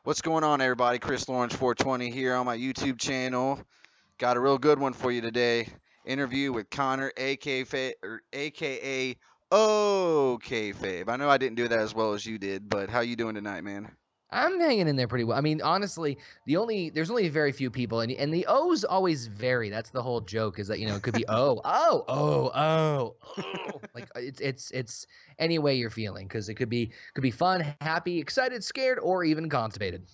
What's going on, everybody? Chris Lawrence 420 here on my YouTube channel. Got a real good one for you today. Interview with Conor, aka Okayfabe. I know I didn't do that as well as you did, but how you doing tonight, man? I'm hanging in there pretty well. I mean, honestly, there's only very few people, and the O's always vary. That's the whole joke, is that it could be like it's any way you're feeling, because it could be fun, happy, excited, scared, or even constipated.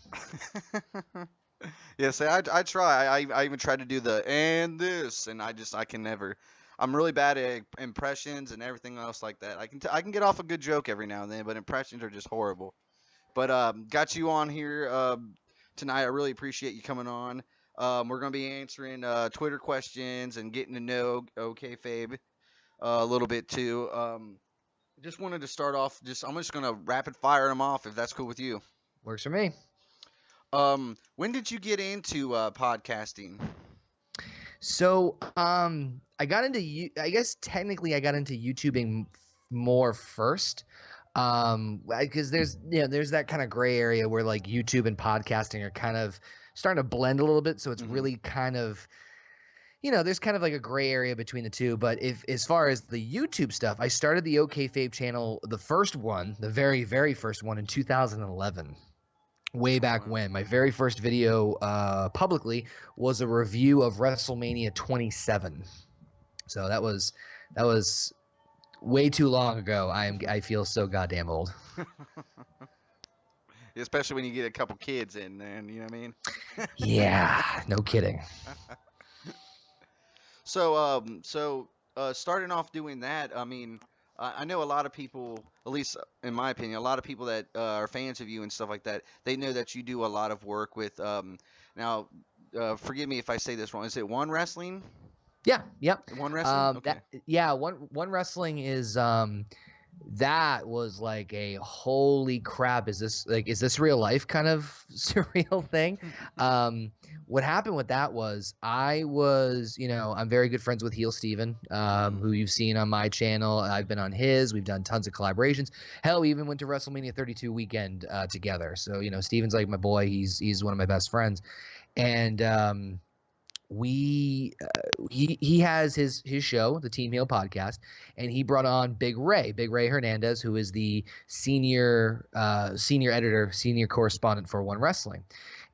Yeah, say I try. I even try to do the and this, and I can never. I'm really bad at impressions and everything else like that. I can get off a good joke every now and then, but impressions are just horrible. But got you on here tonight. I really appreciate you coming on. We're gonna be answering Twitter questions and getting to know OKFabe a little bit too. Just wanted to start off. I'm just gonna rapid fire them off if that's cool with you. Works for me. When did you get into podcasting? So, I got into I guess technically I got into YouTubing more first. Because there's that kind of gray area where like YouTube and podcasting are kind of starting to blend a little bit. So it's really kind of, there's kind of like a gray area between the two. But if as far as the YouTube stuff, I started the OKFabe channel, the first one, the very, very first one in 2011. Way back when. My very first video publicly was a review of WrestleMania 27. So that was way too long ago. I feel so goddamn old. Especially when you get a couple kids in there, you know what I mean? Yeah, no kidding. So starting off doing that, I mean, I know a lot of people, at least in my opinion, a lot of people that are fans of you and stuff like that, they know that you do a lot of work with, now, forgive me if I say this wrong. Is it One Wrestling? Yeah, yep. One Wrestling? Okay. One Wrestling is that was like a holy crap, is this real life kind of surreal thing. What happened with that was I was, I'm very good friends with Heel Steven, who you've seen on my channel. I've been on his. We've done tons of collaborations. Hell, we even went to WrestleMania 32 weekend together. So, Steven's like my boy. He's one of my best friends. And he has his show, the Team Heel podcast, and he brought on Big Ray Hernandez, who is the senior editor, senior correspondent for One Wrestling.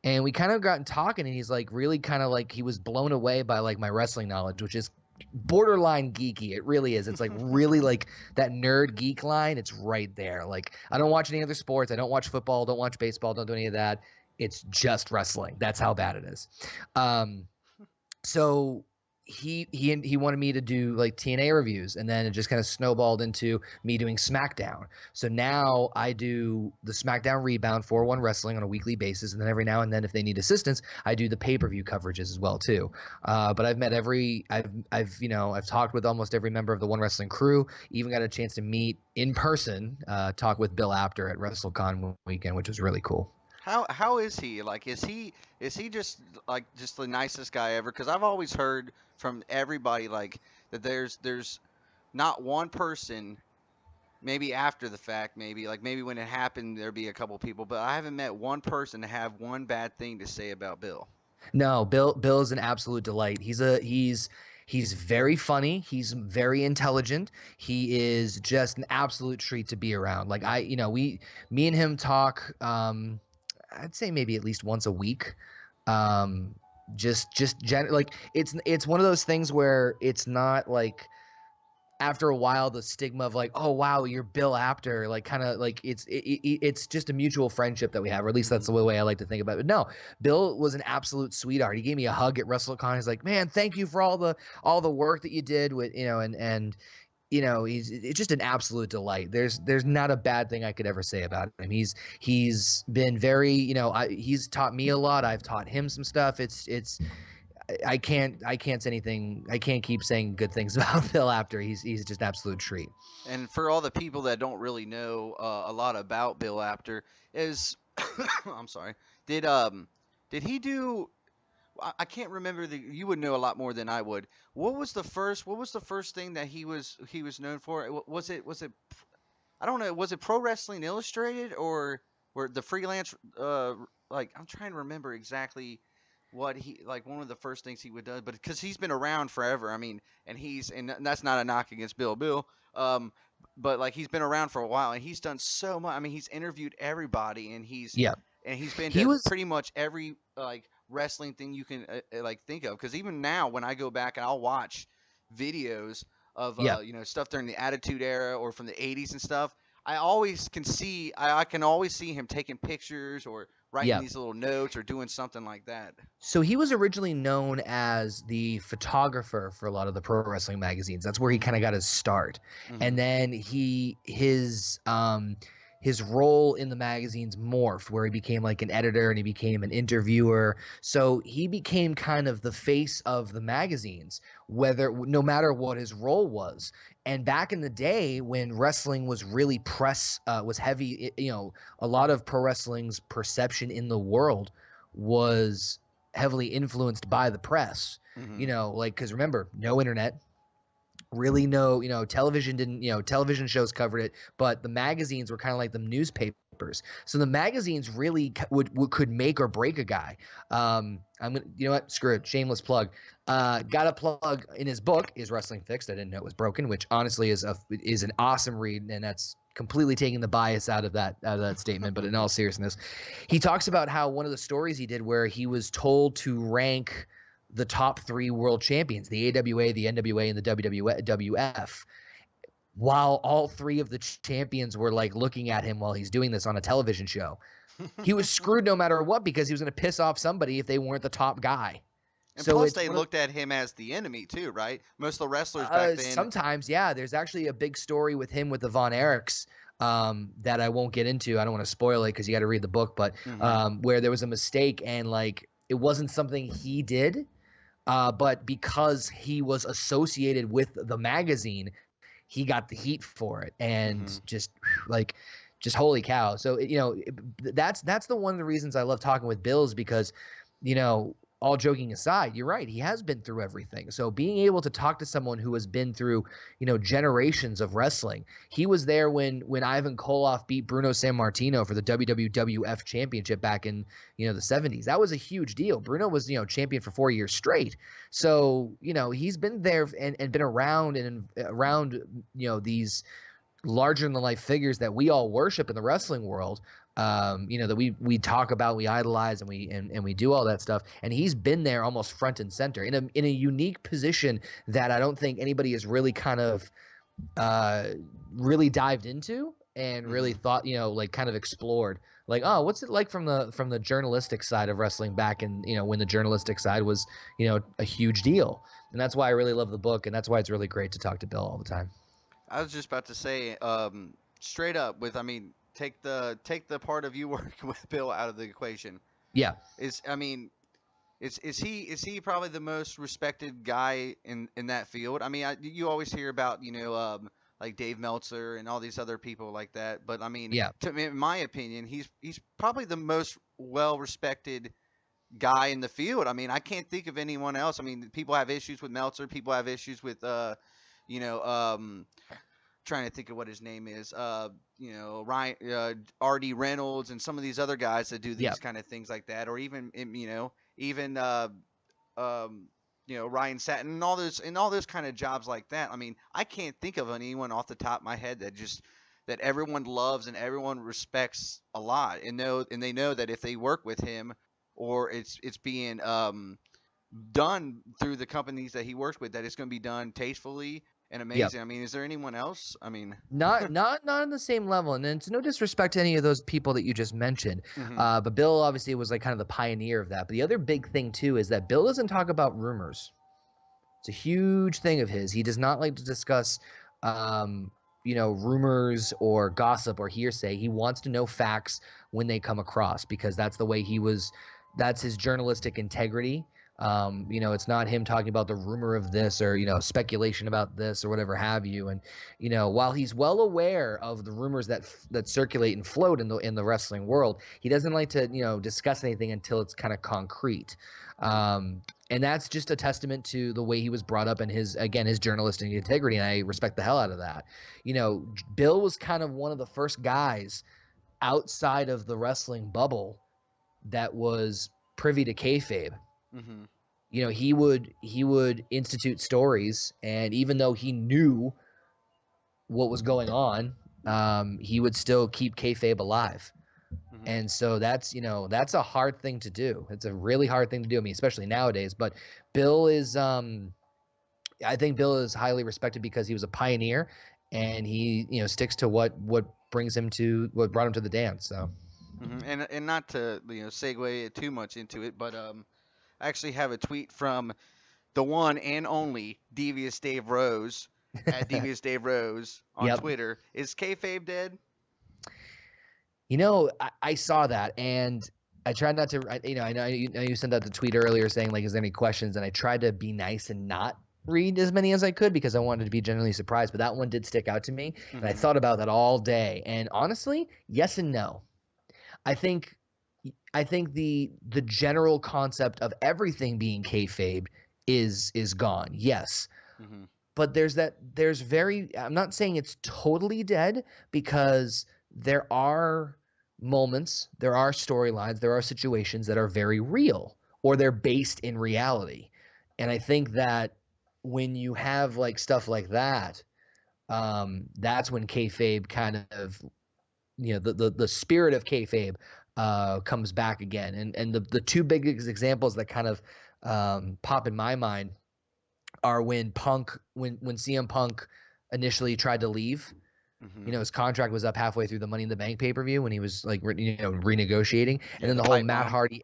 And we kind of gotten talking, and he's like really kind of like, he was blown away by like my wrestling knowledge, which is borderline geeky. It really is. It's like really like that nerd geek line. It's right there. Like, I don't watch any other sports. I don't watch football, don't watch baseball, don't do any of that. It's just wrestling. That's how bad it is. So he wanted me to do like TNA reviews, and then it just kind of snowballed into me doing SmackDown. So now I do the SmackDown Rebound for One Wrestling on a weekly basis, and then every now and then, if they need assistance, I do the pay-per-view coverages as well too. But I've met I've talked with almost every member of the One Wrestling crew. Even got a chance to meet in person, talk with Bill Apter at WrestleCon weekend, which was really cool. How is he? Like, is he just like just the nicest guy ever? Because I've always heard from everybody like that there's not one person, maybe after the fact, maybe when it happened there'd be a couple people, but I haven't met one person to have one bad thing to say about Bill. No, Bill is an absolute delight. He's very funny. He's very intelligent. He is just an absolute treat to be around. Like, me and him talk, I'd say maybe at least once a week. Like, it's one of those things where it's not like, after a while, the stigma of like, oh wow, you're Bill Apter, like, kind of like it's just a mutual friendship that we have, or at least that's the way I like to think about it. But no, Bill was an absolute sweetheart. He gave me a hug at WrestleCon. He's like, man, thank you for all the work that you did with, and it's just an absolute delight. There's not a bad thing I could ever say about him. He's been very, he's taught me a lot. I've taught him some stuff. I can't say anything. I can't keep saying good things about Bill Apter. He's just an absolute treat. And for all the people that don't really know a lot about Bill Apter, is I'm sorry, did he do? I can't remember. You would know a lot more than I would. What was the first thing that he was known for? Was it I don't know. Was it Pro Wrestling Illustrated or the freelance like I'm trying to remember exactly what he like one of the first things he would do, but because he's been around forever. I mean, and that's not a knock against Bill. Um, but like he's been around for a while and he's done so much. I mean, he's interviewed everybody Yeah. and he's been He to was pretty much every like wrestling thing you can like think of. Because even now, when I go back and I'll watch videos of yeah. stuff during the Attitude Era or from the '80s and stuff, I always can see I can always see him taking pictures or writing Yeah. these little notes or doing something like that. So he was originally known as the photographer for a lot of the pro wrestling magazines. That's where he kind of Mhm. got his start. And Mhm. then his role in the magazines morphed where he became like an editor and he became an interviewer. So he became kind of the face of the magazines, no matter what his role was. And back in the day when wrestling was really was heavy, a lot of pro wrestling's perception in the world was heavily influenced by the press. Mhm. Like, because remember, no internet, really no, television didn't, television shows covered it, but the magazines were kind of like the newspapers. So the magazines really could make or break a guy. I'm gonna, you know what, screw it, shameless plug. Got a plug in his book, Is Wrestling Fixed? I didn't know it was broken, which honestly is an awesome read, and that's completely taking the bias out of that statement. But in all seriousness, he talks about how one of the stories he did where he was told to rank the top 3 world champions, the AWA, the NWA, and the WWF, while all 3 of the champions were like looking at him while he's doing this on a television show. He was screwed no matter what because he was going to piss off somebody if they weren't the top guy. And So plus, it's they looked at him as the enemy too, right? Most of the wrestlers back then. sometimes, yeah. There's actually a big story with him with the Von Erichs that I won't get into. I don't want to spoil it because you got to read the book. But where there was a mistake and like it wasn't something he did. But because he was associated with the magazine, he got the heat for it, and just holy cow. So that's the one of the reasons I love talking with Bill is because, all joking aside, you're right. He has been through everything. So being able to talk to someone who has been through, generations of wrestling. He was there when Ivan Koloff beat Bruno Sammartino for the WWF championship back in, the 70s. That was a huge deal. Bruno was, champion for 4 years straight. So, he's been there and been around these larger than life figures that we all worship in the wrestling world. That we talk about, we idolize, and we do all that stuff. And he's been there almost front and center in a unique position that I don't think anybody has really kind of really dived into and really thought, like kind of explored. Like, oh, what's it like from the journalistic side of wrestling back in, when the journalistic side was, a huge deal. And that's why I really love the book, and that's why it's really great to talk to Bill all the time. I was just about to say, straight up take the part of you working with Bill out of the equation. Yeah. Is he probably the most respected guy in that field? I mean, you always hear about like Dave Meltzer and all these other people like that, but I mean, Yeah. in my opinion, he's probably the most well respected guy in the field. I mean, I can't think of anyone else. I mean, people have issues with Meltzer, people have issues with trying to think of what his name is. Ryan, R.D. Reynolds, and some of these other guys that do these kind of things like that, or even Ryan Satin and all those kind of jobs like that. I mean, I can't think of anyone off the top of my head that everyone loves and everyone respects a lot, and they know that if they work with him or it's being done through the companies that he works with, that it's going to be done tastefully and amazing. I mean, is there anyone else? I mean, not on the same level, and it's no disrespect to any of those people that you just mentioned. But Bill obviously was like kind of the pioneer of that. But the other big thing too is that Bill doesn't talk about rumors. It's a huge thing of his. He does not like to discuss, rumors or gossip or hearsay. He wants to know facts when they come across because that's the way he was. That's his journalistic integrity. It's not him talking about the rumor of this or, speculation about this or whatever have you. And, while he's well aware of the rumors that circulate and float in the wrestling world, he doesn't like to, discuss anything until it's kind of concrete. And that's just a testament to the way he was brought up and his journalistic integrity. And I respect the hell out of that. Bill was kind of one of the first guys outside of the wrestling bubble that was privy to kayfabe. Mm-hmm. You know, he would institute stories, and even though he knew what was going on, he would still keep kayfabe alive. Mm-hmm. And so that's a hard thing to do. It's a really hard thing to do. I mean, especially nowadays. But Bill is, I think Bill is highly respected because he was a pioneer, and he sticks to what brings him to what brought him to the dance. So Mm-hmm. And not to segue too much into it, but I actually have a tweet from the one and only Devious Dave Rose at Devious Dave Rose on yep. Twitter. Is kayfabe dead? I saw that, and I tried not to. I know you sent out the tweet earlier saying like, is there any questions? And I tried to be nice and not read as many as I could because I wanted to be genuinely surprised. But that one did stick out to me, and I Mm-hmm. thought about that all day. And honestly, yes and no. I think the general concept of everything being kayfabe is gone. Yes, Mm-hmm. but I'm not saying it's totally dead because there are moments, there are storylines, there are situations that are very real or they're based in reality. And I think that when you have like stuff like that, that's when kayfabe kind of, the spirit of kayfabe comes back again. And the two big examples that kind of pop in my mind are when CM Punk initially tried to leave. Mm-hmm. His contract was up halfway through the Money in the Bank pay-per-view when he was like renegotiating, and Yeah, then the the whole pipe Matt bomb. Hardy,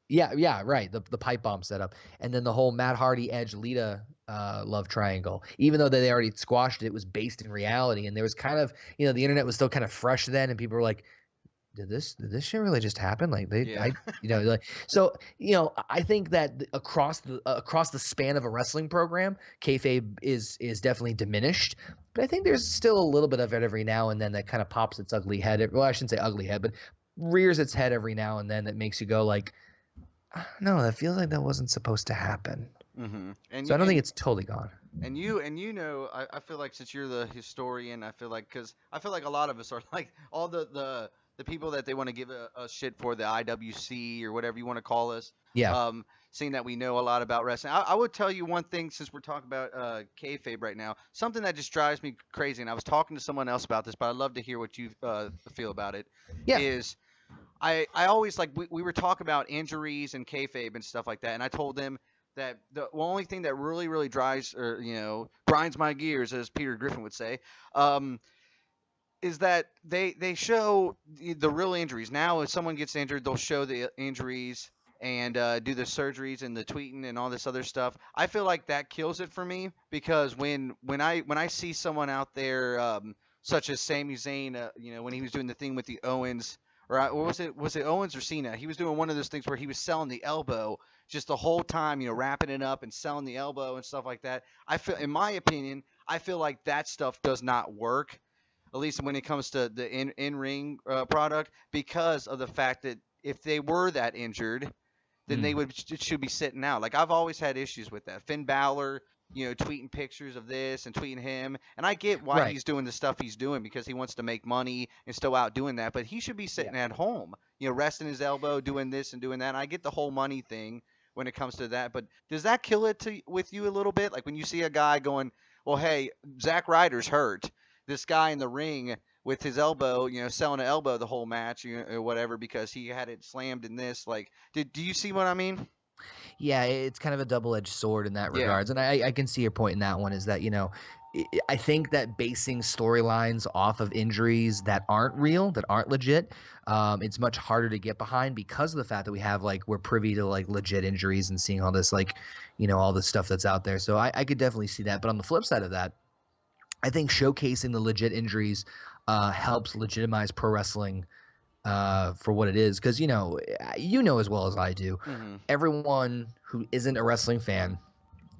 yeah, right, the pipe bomb setup, and then the whole Matt Hardy Edge Lita love triangle. Even though they already squashed it, it was based in reality, and there was kind of the internet was still kind of fresh then, and people were like, did this shit really just happen? Like Yeah. I think that across the span of a wrestling program, kayfabe is definitely diminished, but I think there's still a little bit of it every now and then that kind of pops its ugly head. Well, I shouldn't say ugly head, but rears its head every now and then that makes you go like, no, that feels like that wasn't supposed to happen. Mm-hmm. So I don't think it's totally gone. I feel like since you're the historian, I feel like because I feel like a lot of us are like all the people that they want to give a shit for the IWC or whatever you want to call us. Yeah. Seeing that we know a lot about wrestling, I would tell you one thing since we're talking about kayfabe right now. Something that just drives me crazy, and I was talking to someone else about this, but I'd love to hear what you feel about it. Yeah. Is I always like we were talking about injuries and kayfabe and stuff like that, and I told them that the only thing that really drives or grinds my gears, as Peter Griffin would say, is that they show the real injuries. Now, if someone gets injured, they'll show the injuries and do the surgeries and the tweeting and all this other stuff. I feel like that kills it for me because when I see someone out there, such as Sami Zayn, when he was doing the thing with the Owens. Or what was it? Was it Owens or Cena? He was doing one of those things where he was selling the elbow just the whole time, wrapping it up and selling the elbow and stuff like that. I feel, in my opinion, I feel like that stuff does not work, at least when it comes to the in ring product, because of the fact that if they were that injured, then they should be sitting out. Like I've always had issues with that. Finn Balor, tweeting pictures of this and tweeting him, and I get why Right. he's doing the stuff he's doing because he wants to make money and still out doing that. But he should be sitting at home, resting his elbow, doing this and doing that. And I get the whole money thing when it comes to that, but does that kill it with you a little bit? Like when you see a guy going, "Well, hey, Zack Ryder's hurt. This guy in the ring." With his elbow, selling an elbow the whole match, or whatever, because he had it slammed in this. Like, do you see what I mean? Yeah, it's kind of a double-edged sword in that regards, and I can see your point in that one. Is that I think that basing storylines off of injuries that aren't real, that aren't legit, it's much harder to get behind because of the fact that we're privy to like legit injuries and seeing all this all this stuff that's out there. So I could definitely see that. But on the flip side of that, I think showcasing the legit injuries helps legitimize pro wrestling for what it is, because as well as I do, Mm-hmm. everyone who isn't a wrestling fan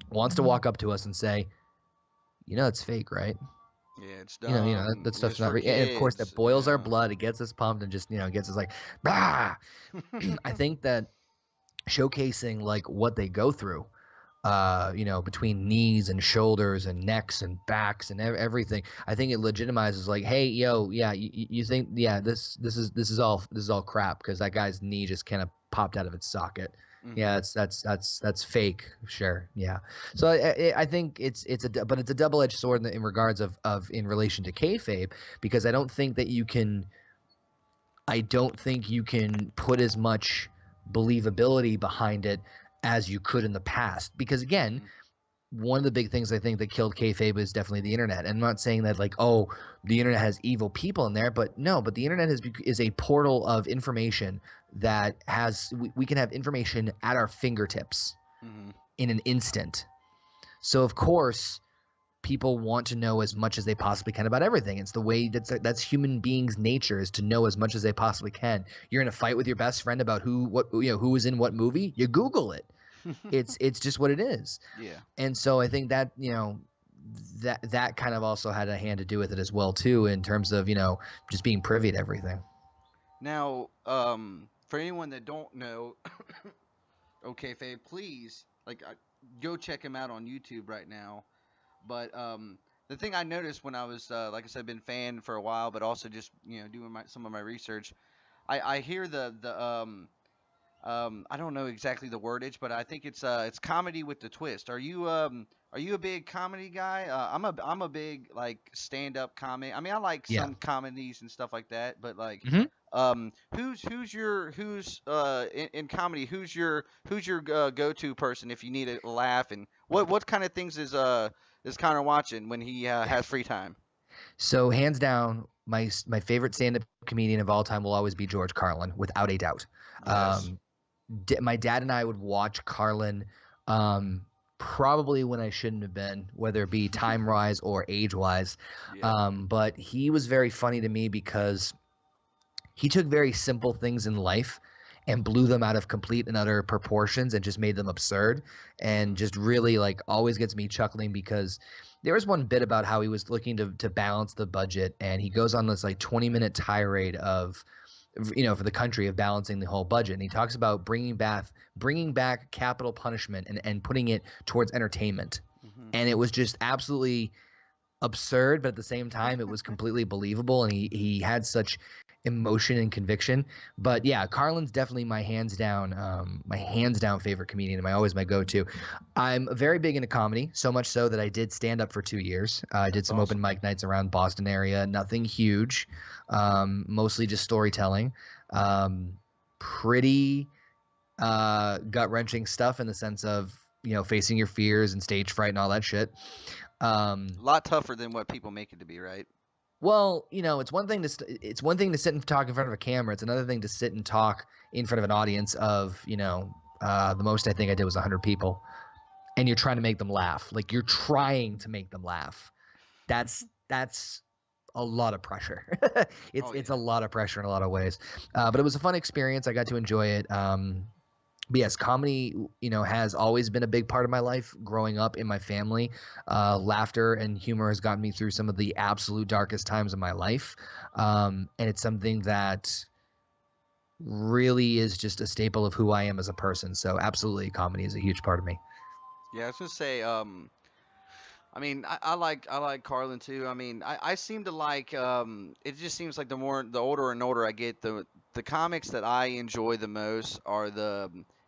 wants to walk up to us and say, it's fake, right? Yeah, it's dumb. That stuff's It's not for real. And of course, kids. that boils our Yeah. blood. It gets us pumped and just gets us like, bah. I think that showcasing like what they go through between knees and shoulders and necks and backs and everything. I think it legitimizes like, hey, yo, yeah, you think, yeah, this is all crap because that guy's knee just kind of popped out of its socket. Yeah, Hmm. that's fake. Sure, yeah. So I think but it's a double-edged sword in regards of in relation to kayfabe, because I don't think you can put as much believability behind it as you could in the past. Because again, Hmm. one of the big things I think that killed kayfabe is definitely the internet. And I'm not saying that like, oh, the internet has evil people in there, but no, but the internet is a portal of information that we can have information at our fingertips Hmm. in an instant. So of course, people want to know as much as they possibly can about everything. It's the way that's human beings' nature, is to know as much as they possibly can. You're in a fight with your best friend about who was in what movie. You Google it. It's just what it is. Yeah. And so I think that that kind of also had a hand to do with it as well too, in terms of just being privy to everything. Now, for anyone that don't know, okay, Faye, please, like, go check him out on YouTube right now. But the thing I noticed when I was, like I said, been fan for a while, but also just doing some of my research, I hear the I don't know exactly the wordage, but I think it's comedy with the twist. Are you a big comedy guy? I'm a big like stand up comic. I mean, I like Yeah. some comedies and stuff like that, but like Hmm. who's in comedy, who's your go to person if you need a laugh, and what kind of things is Connor watching when he has free time? So hands down, my favorite stand-up comedian of all time will always be George Carlin, without a doubt. Yes. Um, my dad and I would watch Carlin, um, probably when I shouldn't have been, whether it be time wise or age wise. Yeah. But he was very funny to me because he took very simple things in life and blew them out of complete and utter proportions and just made them absurd, Hmm. and just really like always gets me chuckling because there was one bit about how he was looking to balance the budget, and he goes on this like 20-minute tirade of for the country, of balancing the whole budget, and he talks about bringing back capital punishment and putting it towards entertainment. Hmm. And it was just absolutely absurd, but at the same time, it was completely believable, and he had such emotion and conviction. But yeah, Carlin's definitely my hands down favorite comedian, and my go-to. I'm very big into comedy, so much so that I did stand up for 2 years. I did That's some open awesome. mic nights around Boston area, nothing huge, mostly just storytelling. Pretty gut wrenching stuff in the sense of facing your fears and stage fright and all that shit. A lot tougher than what people make it to be, right? Well, it's one thing to sit and talk in front of a camera. It's another thing to sit and talk in front of an audience of the most I think I did was 100 people, and you're trying to make them laugh. Like, you're trying to make them laugh. That's a lot of pressure. it's Oh it's yeah. a lot of pressure in a lot of ways. But it was a fun experience. I got to enjoy it. But yes, comedy, has always been a big part of my life growing up in my family. Laughter and humor has gotten me through some of the absolute darkest times of my life. And it's something that really is just a staple of who I am as a person. So absolutely, comedy is a huge part of me. Yeah, I was gonna say, I mean, I like Carlin too. I mean, I seem to like it just seems like the older and older I get, the comics that I enjoy the most are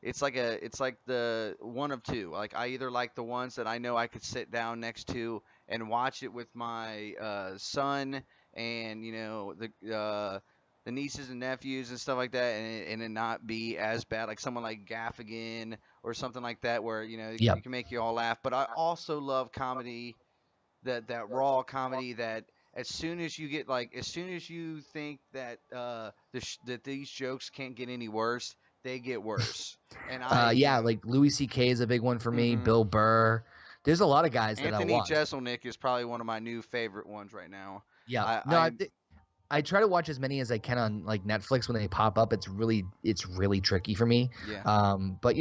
it's like the one of two. Like, I either like the ones that I know I could sit down next to and watch it with my son and the nieces and nephews and stuff like that, and it not be as bad, like someone like Gaffigan or something like that, where Yep. it can make you all laugh. But I also love comedy, that raw comedy, that as soon as you think that that these jokes can't get any worse, they get worse. And Yeah, like Louis C.K. is a big one for me. hmm Bill Burr. There's a lot of guys that I'll Anthony watch. Jeselnik is probably one of my new favorite ones right now. Yeah. No, I I try to watch as many as I can on like Netflix when they pop up. It's really tricky for me. Yeah. But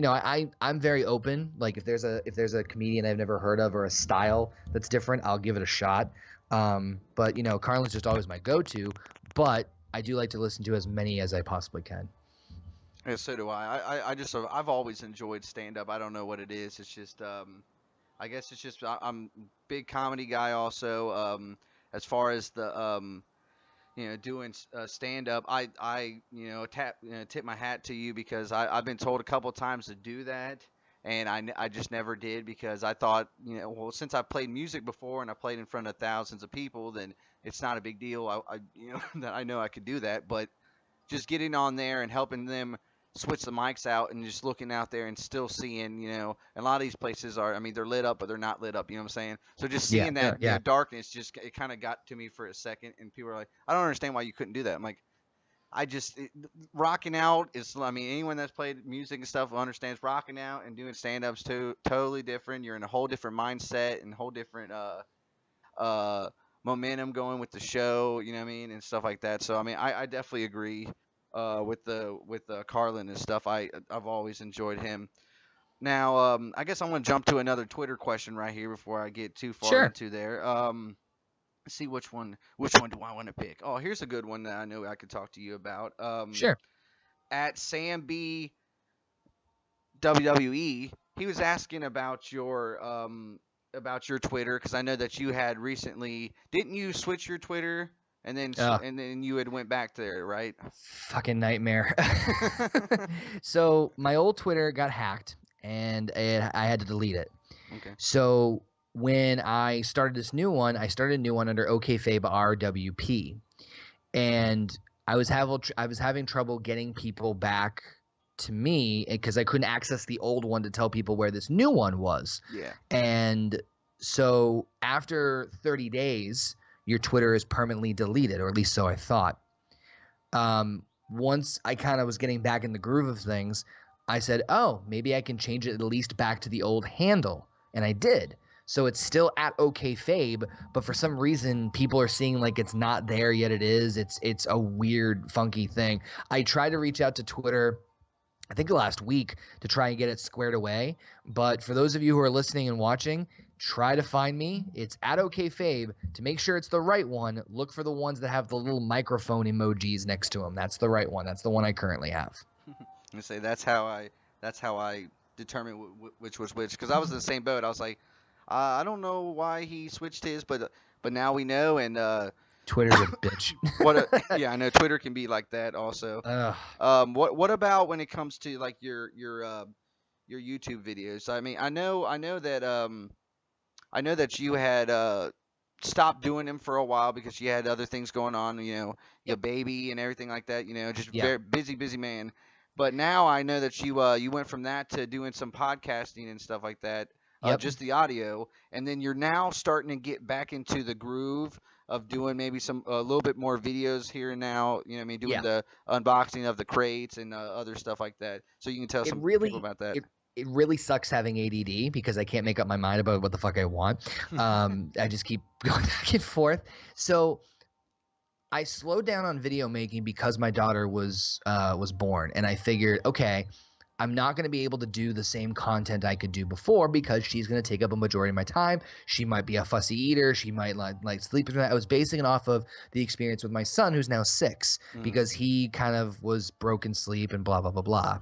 I'm very open. Like, if there's a comedian I've never heard of or a style that's different, I'll give it a shot. But Carlin's just always my go-to. But I do like to listen to as many as I possibly can. Yeah, so do I. I just I've always enjoyed stand up. I don't know what it is. It's just I guess it's just I'm a big comedy guy also. As far as the doing stand up, I tip my hat to you because I've been told a couple times to do that, and I just never did because I thought, well, since I played music before and I played in front of thousands of people, then it's not a big deal. I that I know I could do that, but just getting on there and helping them switch the mics out and just looking out there and still seeing, a lot of these places are, I mean, they're lit up, but they're not lit up. You know what I'm saying? So just Yeah, seeing no, that, yeah, darkness, it kind of got to me for a second. And people are like, I don't understand why you couldn't do that. I'm like, rocking out is, I mean, anyone that's played music and stuff understands rocking out and doing stand ups too, totally different. You're in a whole different mindset and whole different, uh, momentum going with the show, you know what I mean, and stuff like that. So I mean, I definitely agree with Carlin and stuff. I've always enjoyed him. Now, I guess I'm gonna jump to another Twitter question right here before I get too far sure, into there. Let's see which one do I want to pick? Oh, here's a good one that I know I could talk to you about. sure. At Sam B WWE, he was asking about your Twitter because I know that you had recently didn't you switch your Twitter and then Uh, and then you had went back there, right? Fucking nightmare. So my old Twitter got hacked, and I had to delete it. Okay. So when I started this new one, I started a new one under Okayfabe RWP, and I was having trouble getting people back to me because I couldn't access the old one to tell people where this new one was. Yeah. And so after 30 days, your Twitter is permanently deleted, or at least so I thought. Once I kind of was getting back in the groove of things, I said, oh, maybe I can change it at least back to the old handle. And I did. So it's still at OKFabe, but for some reason people are seeing like it's not there yet. It is. It's a weird, funky thing. I tried to reach out to Twitter, I think last week, to try and get it squared away. But for those of you who are listening and watching, try to find me. It's at OKFabe. To make sure it's the right one, look for the ones that have the little microphone emojis next to them. That's the right one. That's the one I currently have. I say that's how I determine which was which because I was in the same boat. I was like, I don't know why he switched his, but now we know. And Twitter's a bitch. yeah, I know Twitter can be like that also. Ugh. What about when it comes to like your YouTube videos? I mean, I know that you had stopped doing them for a while because you had other things going on, your Yep. baby and everything like that, just Yeah. very busy man. But now I know that you went from that to doing some podcasting and stuff like that, Yep. just the audio, and then you're now starting to get back into the groove of doing maybe some a little bit more videos here and now. You know what I mean, doing Yeah. the unboxing of the crates and other stuff like that. So you can tell It some people really about that. it really sucks having ADD because I can't make up my mind about what the fuck I want. I just keep going back and forth. So I slowed down on video making because my daughter was born, and I figured, okay, I'm not going to be able to do the same content I could do before because she's going to take up a majority of my time. She might be a fussy eater. She might like sleep. I was basing it off of the experience with my son, who's now 6, Mhm. because he kind of was broken sleep and blah blah blah blah.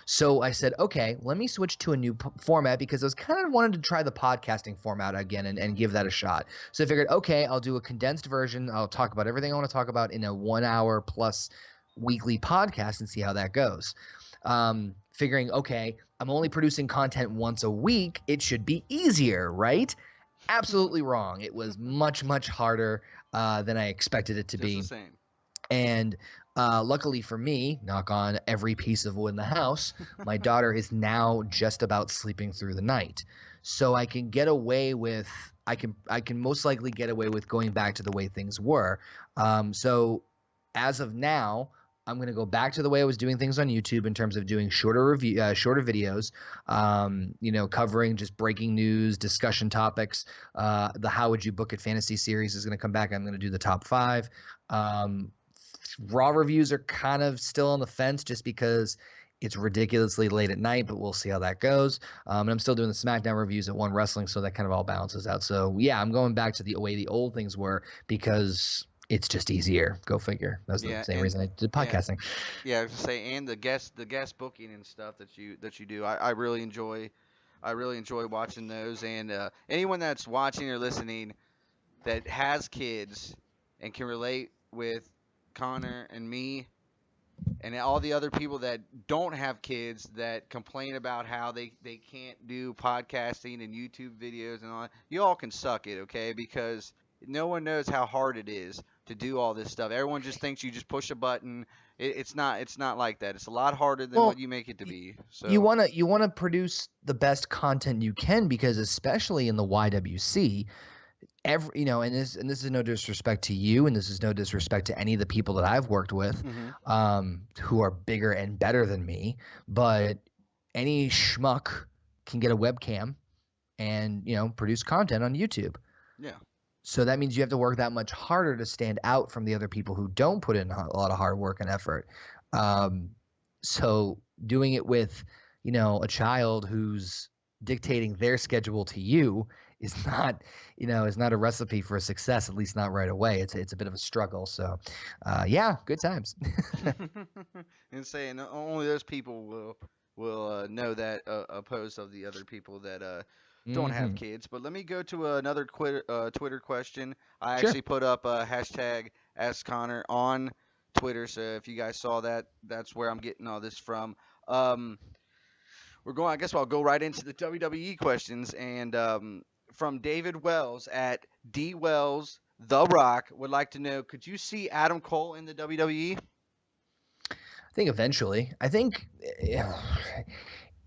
So I said, okay, let me switch to a new format because I was kind of wanted to try the podcasting format again and give that a shot. So I figured, okay, I'll do a condensed version. I'll talk about everything I want to talk about in a 1 hour plus weekly podcast and see how that goes. Figuring, okay, I'm only producing content once a week. It should be easier, right? Absolutely wrong. It was much, much harder than I expected it to Just be. the same. And luckily for me, knock on every piece of wood in the house, my daughter is now just about sleeping through the night. So I can get away with I can most likely get away with going back to the way things were. So as of now, I'm going to go back to the way I was doing things on YouTube in terms of doing shorter videos, covering just breaking news, discussion topics. The How Would You Book It Fantasy series is going to come back. I'm going to do the top 5. Raw reviews are kind of still on the fence just because it's ridiculously late at night, but we'll see how that goes. And I'm still doing the SmackDown reviews at One Wrestling, so that kind of all balances out. So yeah, I'm going back to the way the old things were because it's just easier. Go figure. That's the Yeah, same and reason I did yeah, podcasting. yeah. I was gonna say, and the guest booking and stuff that you do, I really enjoy. I really enjoy watching those. And anyone that's watching or listening that has kids and can relate with Connor and me and all the other people that don't have kids that complain about how they can't do podcasting and YouTube videos and all that, you all can suck it, okay? Because no one knows how hard it is to do all this stuff. Everyone just thinks you just push a button. It's not like that. It's a lot harder than what Well, you make it to be. you So, want to you want to produce the best content you can, because especially in the YWC, and this is no disrespect to you, and this is no disrespect to any of the people that I've worked with, mhm. who are bigger and better than me, but any schmuck can get a webcam and produce content on YouTube. Yeah. So that means you have to work that much harder to stand out from the other people who don't put in a lot of hard work and effort. Um, so doing it with, a child who's dictating their schedule to you is not, is not a recipe for success, at least not right away. It's a bit of a struggle. So, yeah, good times. And saying only those people will know that opposed of the other people that don't have Hmm. kids. But let me go to another Twitter question. I Sure. actually put up a hashtag Ask Connor on Twitter, so if you guys saw that, that's where I'm getting all this from. Um, we're going. I guess I'll go right into the WWE questions, and from David Wells at D Wells The Rock would like to know: could you see Adam Cole in the WWE? I think eventually. I think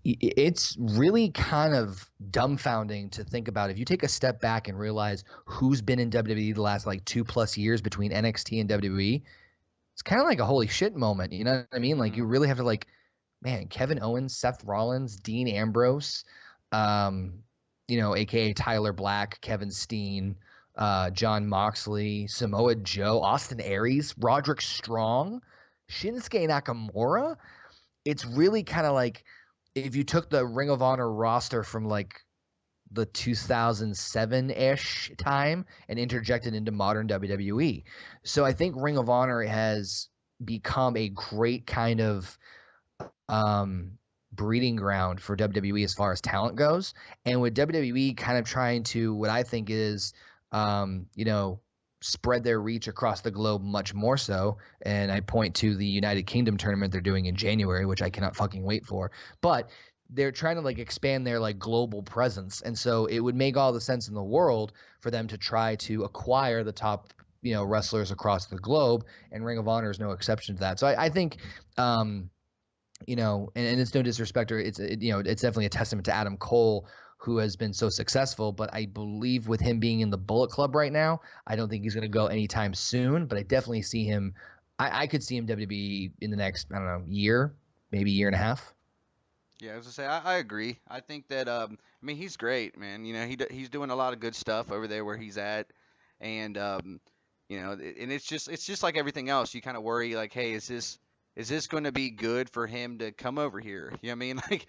it's really kind of dumbfounding to think about. If you take a step back and realize who's been in WWE the last like 2+ years between NXT and WWE, it's kind of like a holy shit moment. You know what I mean? Like Hmm. you really have to man, Kevin Owens, Seth Rollins, Dean Ambrose, um, aka Tyler Black, Kevin Steen, John Moxley, Samoa Joe, Austin Aries, Roderick Strong, Shinsuke Nakamura. It's really kind of like if you took the Ring of Honor roster from like the 2007-ish time and interjected into modern WWE. So I think Ring of Honor has become a great kind of um, breeding ground for WWE as far as talent goes. And with WWE kind of trying to, what I think is, spread their reach across the globe much more so. And I point to the United Kingdom tournament they're doing in January, which I cannot fucking wait for. But they're trying to expand their global presence. And so it would make all the sense in the world for them to try to acquire the top, wrestlers across the globe. And Ring of Honor is no exception to that. So I think, and it's no disrespect, or it's definitely a testament to Adam Cole, who has been so successful. But I believe with him being in the Bullet Club right now, I don't think he's going to go anytime soon. But I definitely see him. I could see him WWE in the next, I don't know, year, maybe year and a half. Yeah, I was gonna say I agree. I think that I mean he's great, man. He's doing a lot of good stuff over there where he's at, and and it's just like everything else. You kind of worry like, hey, is this going to be good for him to come over here? You know what I mean? Like,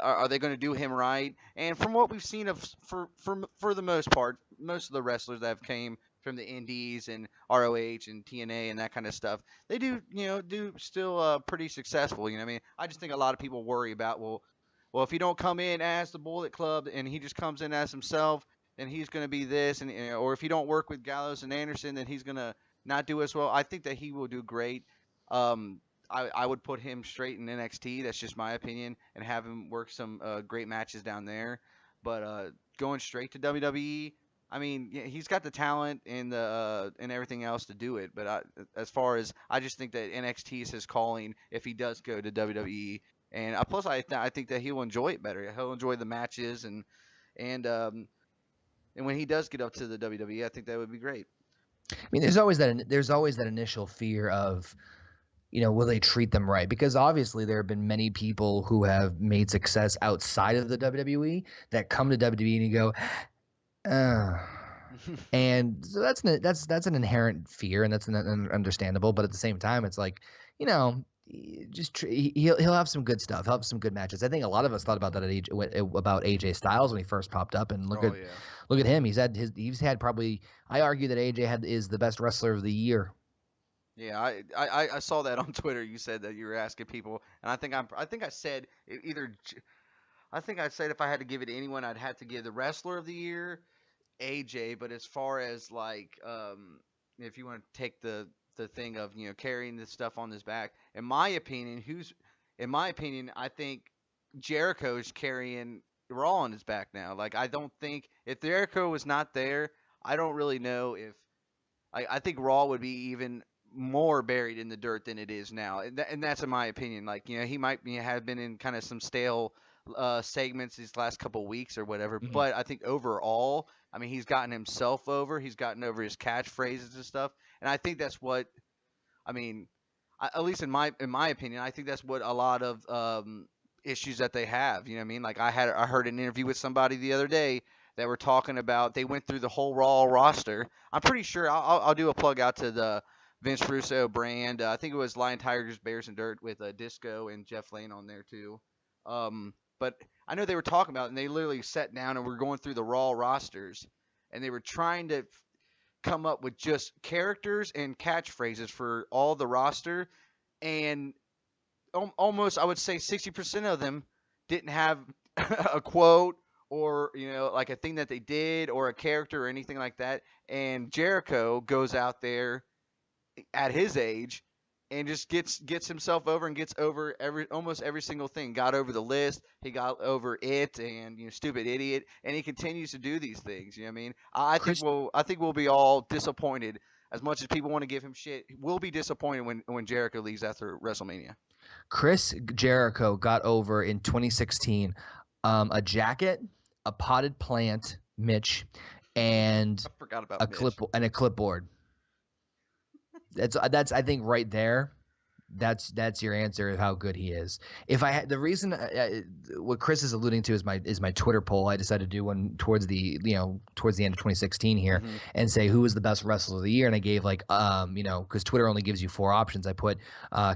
are they going to do him right? And from what we've seen of for the most part, most of the wrestlers that have came from the Indies and ROH and TNA and that kind of stuff, they do still pretty successful. You know what I mean? I just think a lot of people worry about, well, if he don't come in as the Bullet Club and he just comes in as himself, then he's going to be this, and or if he don't work with Gallows and Anderson, then he's going to not do as well. I think that he will do great. Um, I would put him straight in NXT. That's just my opinion, and have him work some great matches down there. But going straight to WWE, I mean, yeah, he's got the talent and everything else to do it. But as far as I just think that NXT is his calling if he does go to WWE. And plus, I think that he'll enjoy it better. He'll enjoy the matches and um, and when he does get up to the WWE, I think that would be great. I mean, there's always that initial fear of, will they treat them right? Because obviously there have been many people who have made success outside of the WWE that come to WWE and you go, and so that's an inherent fear, and that's understandable. But at the same time, it's like, he'll have some good stuff. He'll have some good matches. I think a lot of us thought about that about AJ Styles when he first popped up, and look at him. He's had probably, I argue that AJ is the best wrestler of the year. Yeah, I saw that on Twitter. You said that you were asking people, and I think I said either I think I said if I had to give it to anyone, I'd have to give the wrestler of the year, AJ. But as far as like, if you want to take the thing of carrying this stuff on his back, in my opinion, I think Jericho's carrying Raw on his back now. Like I don't think if Jericho was not there, I don't really know if I think Raw would be even more buried in the dirt than it is now, and that's in my opinion. Like he might have been in kind of some stale segments these last couple weeks or whatever, but I think overall, I mean, he's gotten himself over. He's gotten over his catchphrases and stuff, and I think that's what I mean. At least in my opinion, I think that's what a lot of issues that they have. You know what I mean? Like I heard an interview with somebody the other day that were talking about they went through the whole Raw roster. I'm pretty sure I'll do a plug out to the Vince Russo brand. I think it was Lion Tigers, Bears, and Dirt with Disco and Jeff Lane on there too. But I know they were talking about it, and they literally sat down and were going through the Raw rosters, and they were trying to come up with just characters and catchphrases for all the roster, and almost I would say 60% of them didn't have a quote or like a thing that they did or a character or anything like that. And Jericho goes out there at his age and just gets himself over and gets over almost every single thing. Got over the list, he got over it, and stupid idiot, and he continues to do these things. You know what I mean? I think we'll be all disappointed. As much as people want to give him shit, we'll be disappointed when Jericho leaves after WrestleMania. Chris Jericho got over in 2016 a jacket, a potted plant, Mitch, and I forgot about a clipboard. That's I think right there. That's your answer of how good he is. If I had the reason, what Chris is alluding to is my Twitter poll. I decided to do one towards the end of 2016 here and say who was the best wrestler of the year, and I gave because Twitter only gives you 4 options. I put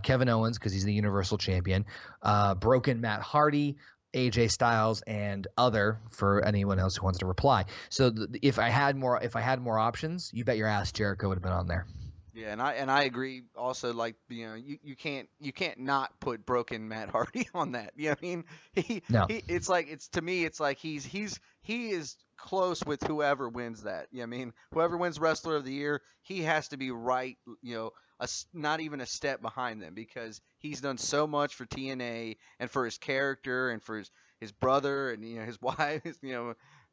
Kevin Owens because he's the Universal Champion, Broken Matt Hardy, AJ Styles, and other for anyone else who wants to reply. So if I had more options, you bet your ass Jericho would have been on there. Yeah, and I agree. Also, like you can't not put Broken Matt Hardy on that. You know what I mean? It's like he is close with whoever wins that. You know what I mean? Whoever wins Wrestler of the Year, he has to be right. Not even a step behind them because he's done so much for TNA and for his character and for his brother and his wife,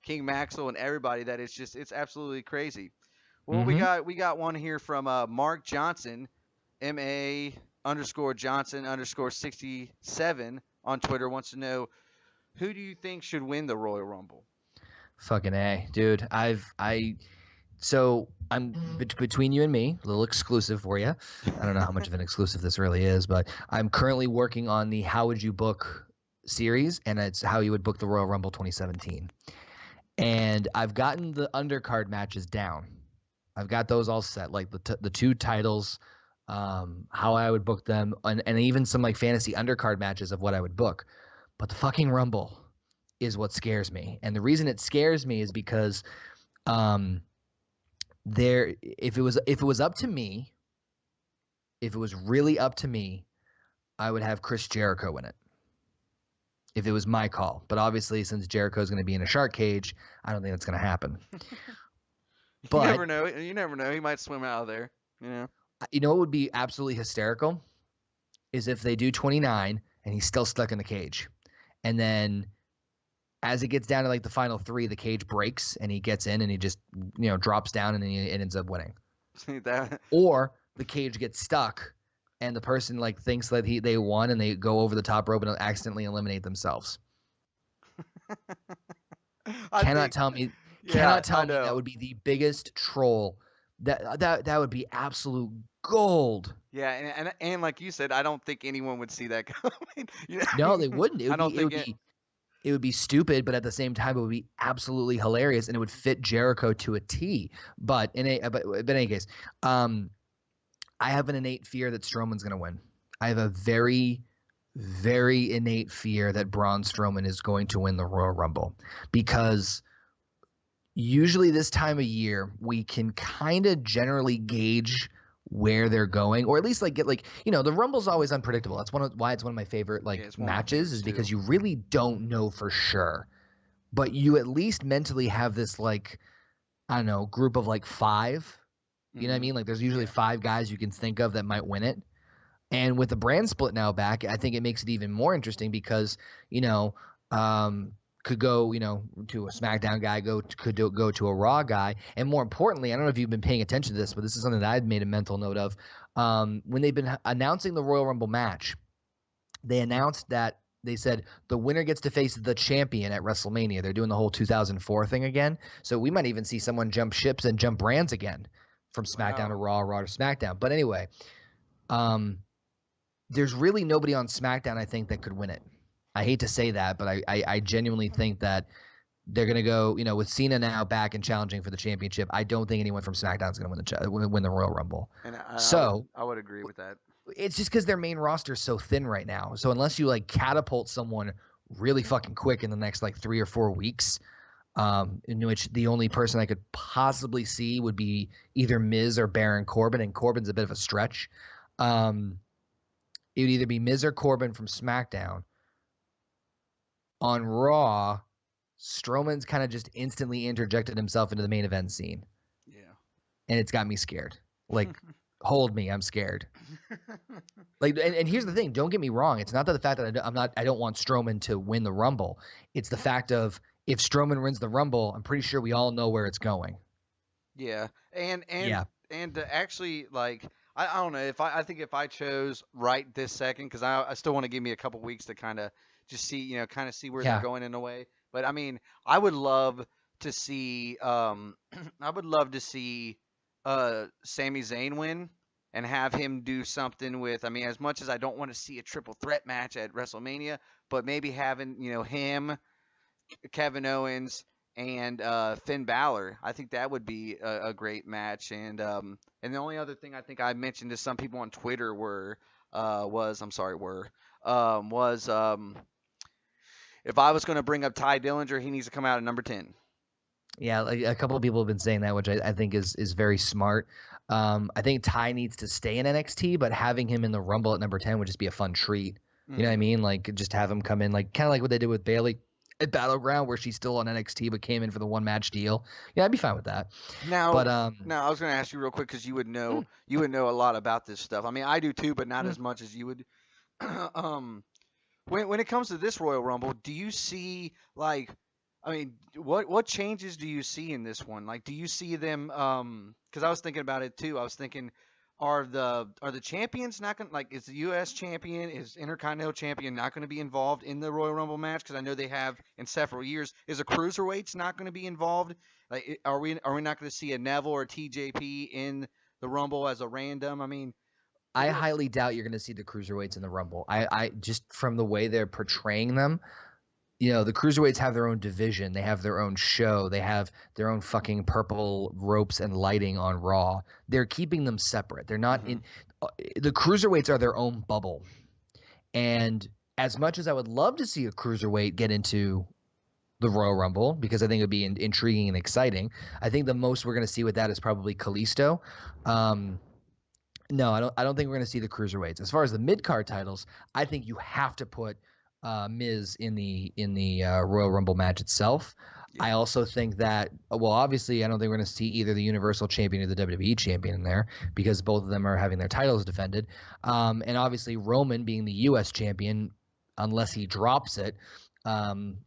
King Maxwell and everybody that it's absolutely crazy. Well, we got one here from Mark Johnson, MA_Johnson_67 on Twitter wants to know, who do you think should win the Royal Rumble? Fucking A, dude. So I'm between you and me, a little exclusive for you. I don't know how much of an exclusive this really is, but I'm currently working on the How Would You Book series, and it's how you would book the Royal Rumble 2017. And I've gotten the undercard matches down. I've got those all set, like the 2 titles, how I would book them, and even some like fantasy undercard matches of what I would book. But the fucking Rumble is what scares me, and the reason it scares me is because, if it was up to me, if it was really up to me, I would have Chris Jericho in it. If it was my call, but obviously since Jericho's going to be in a shark cage, I don't think that's going to happen. But you never know. You never know. He might swim out of there. You know what would be absolutely hysterical is if they do 29 and he's still stuck in the cage, and then as it gets down to like the final 3, the cage breaks and he gets in and he just drops down and then he ends up winning. Or the cage gets stuck and the person like thinks that they won and they go over the top rope and accidentally eliminate themselves. Cannot tell me that would be the biggest troll. That would be absolute gold. Yeah, and like you said, I don't think anyone would see that coming. No, they wouldn't. It would be stupid, but at the same time, it would be absolutely hilarious, and it would fit Jericho to a T. But in any case, I have an innate fear that Strowman's going to win. I have a very, very innate fear that Braun Strowman is going to win the Royal Rumble, because usually this time of year we can kind of generally gauge where they're going, or at least like get like, the Rumble's always unpredictable. That's why it's one of my favorite Yeah, like it's one of my matches, favorites is because too. you really don't know for sure, but you at least mentally have this like, I don't know, group of like five. You know what I Hmm. mean? Like there's usually Yeah. 5 guys you can think of that might win it. And with the brand split now back, I think it makes it even more interesting because, um, could go, to a SmackDown guy, go to a Raw guy, and more importantly, I don't know if you've been paying attention to this, but this is something that I've made a mental note of. When they've been announcing the Royal Rumble match, they announced that they said the winner gets to face the champion at WrestleMania. They're doing the whole 2004 thing again, so we might even see someone jump ships and jump brands again from SmackDown to Wow. Raw, Raw to SmackDown. But anyway, um, there's really nobody on SmackDown, I think, that could win it. I hate to say that, but I genuinely think that they're going to go, with Cena now back and challenging for the championship. I don't think anyone from SmackDown is going to win the Royal Rumble. And So I would agree with that. it's just because their main roster is so thin right now. So unless you like catapult someone really fucking quick in the next like 3 or 4 weeks, in which the only person I could possibly see would be either Miz or Baron Corbin, and Corbin's a bit of a stretch. Um, it would either be Miz or Corbin from SmackDown. On Raw, Strowman's kind of just instantly interjected himself into the main event scene, Yeah. and it's got me scared. Like, hold me, I'm scared. Like, and here's the thing: don't get me wrong. It's not that the fact that I don't want Strowman to win the Rumble. It's the fact of, if Strowman wins the Rumble, I'm pretty sure we all know where it's going. Yeah, and Yeah, to actually like I don't know if I think if I chose right this second, because I still want to give me a couple weeks to kind of just see, kind of see where they're yeah. going in a way. But I mean, I would love to see I would love to see Sami Zayn win and have him do something with, I mean, as much as I don't want to see a triple threat match at WrestleMania, but maybe having, him, Kevin Owens, and Finn Balor. I think that would be a great match. And the only other thing I think I mentioned to some people on Twitter was if I was going to bring up Ty Dillinger, he needs to come out at number 10. Yeah, like a couple of people have been saying that, which I think is very smart. I think Ty needs to stay in NXT, but having him in the Rumble at number 10 would just be a fun treat. You know what I Hmm. mean? Like, just have him come in, like kind of like what they did with Bayley at Battleground, where she's still on NXT but came in for the one match deal. Yeah, I'd be fine with that. Now, But now I was going to ask you real quick because mm, you would know a lot about this stuff. I mean, I do too, but not mm. as much as you would. um, when it comes to this Royal Rumble, do you see like, I mean, what changes do you see in this one? Like, do you see them? Because I was thinking about it too. I was thinking, are the champions not going to, like, is the U.S. champion, is Intercontinental champion not going to be involved in the Royal Rumble match? Because I know they have in several years. Is the cruiserweights not going to be involved? Like, are we not going to see a Neville or TJP in the Rumble as a random? I mean, I what? highly doubt you're going to see the cruiserweights in the Rumble. I just, from the way they're portraying them, the cruiserweights have their own division. They have their own show. They have their own fucking purple ropes and lighting on Raw. They're keeping them separate. They're not Hmm. in. The cruiserweights are their own bubble. And as much as I would love to see a cruiserweight get into the Royal Rumble, because I think it would be intriguing and exciting, I think the most we're going to see with that is probably Kalisto. Um, no, I don't think we're going to see the cruiserweights. As far as the mid card titles, I think you have to put Miz in the Royal Rumble match itself. I Yeah. also think that, well, obviously, I don't think we're going to see either the Universal Champion or the WWE Champion in there, because both of them are having their titles defended. And obviously, Roman being the U.S. Champion, unless he drops it,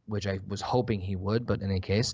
which I was hoping he would, but in any case.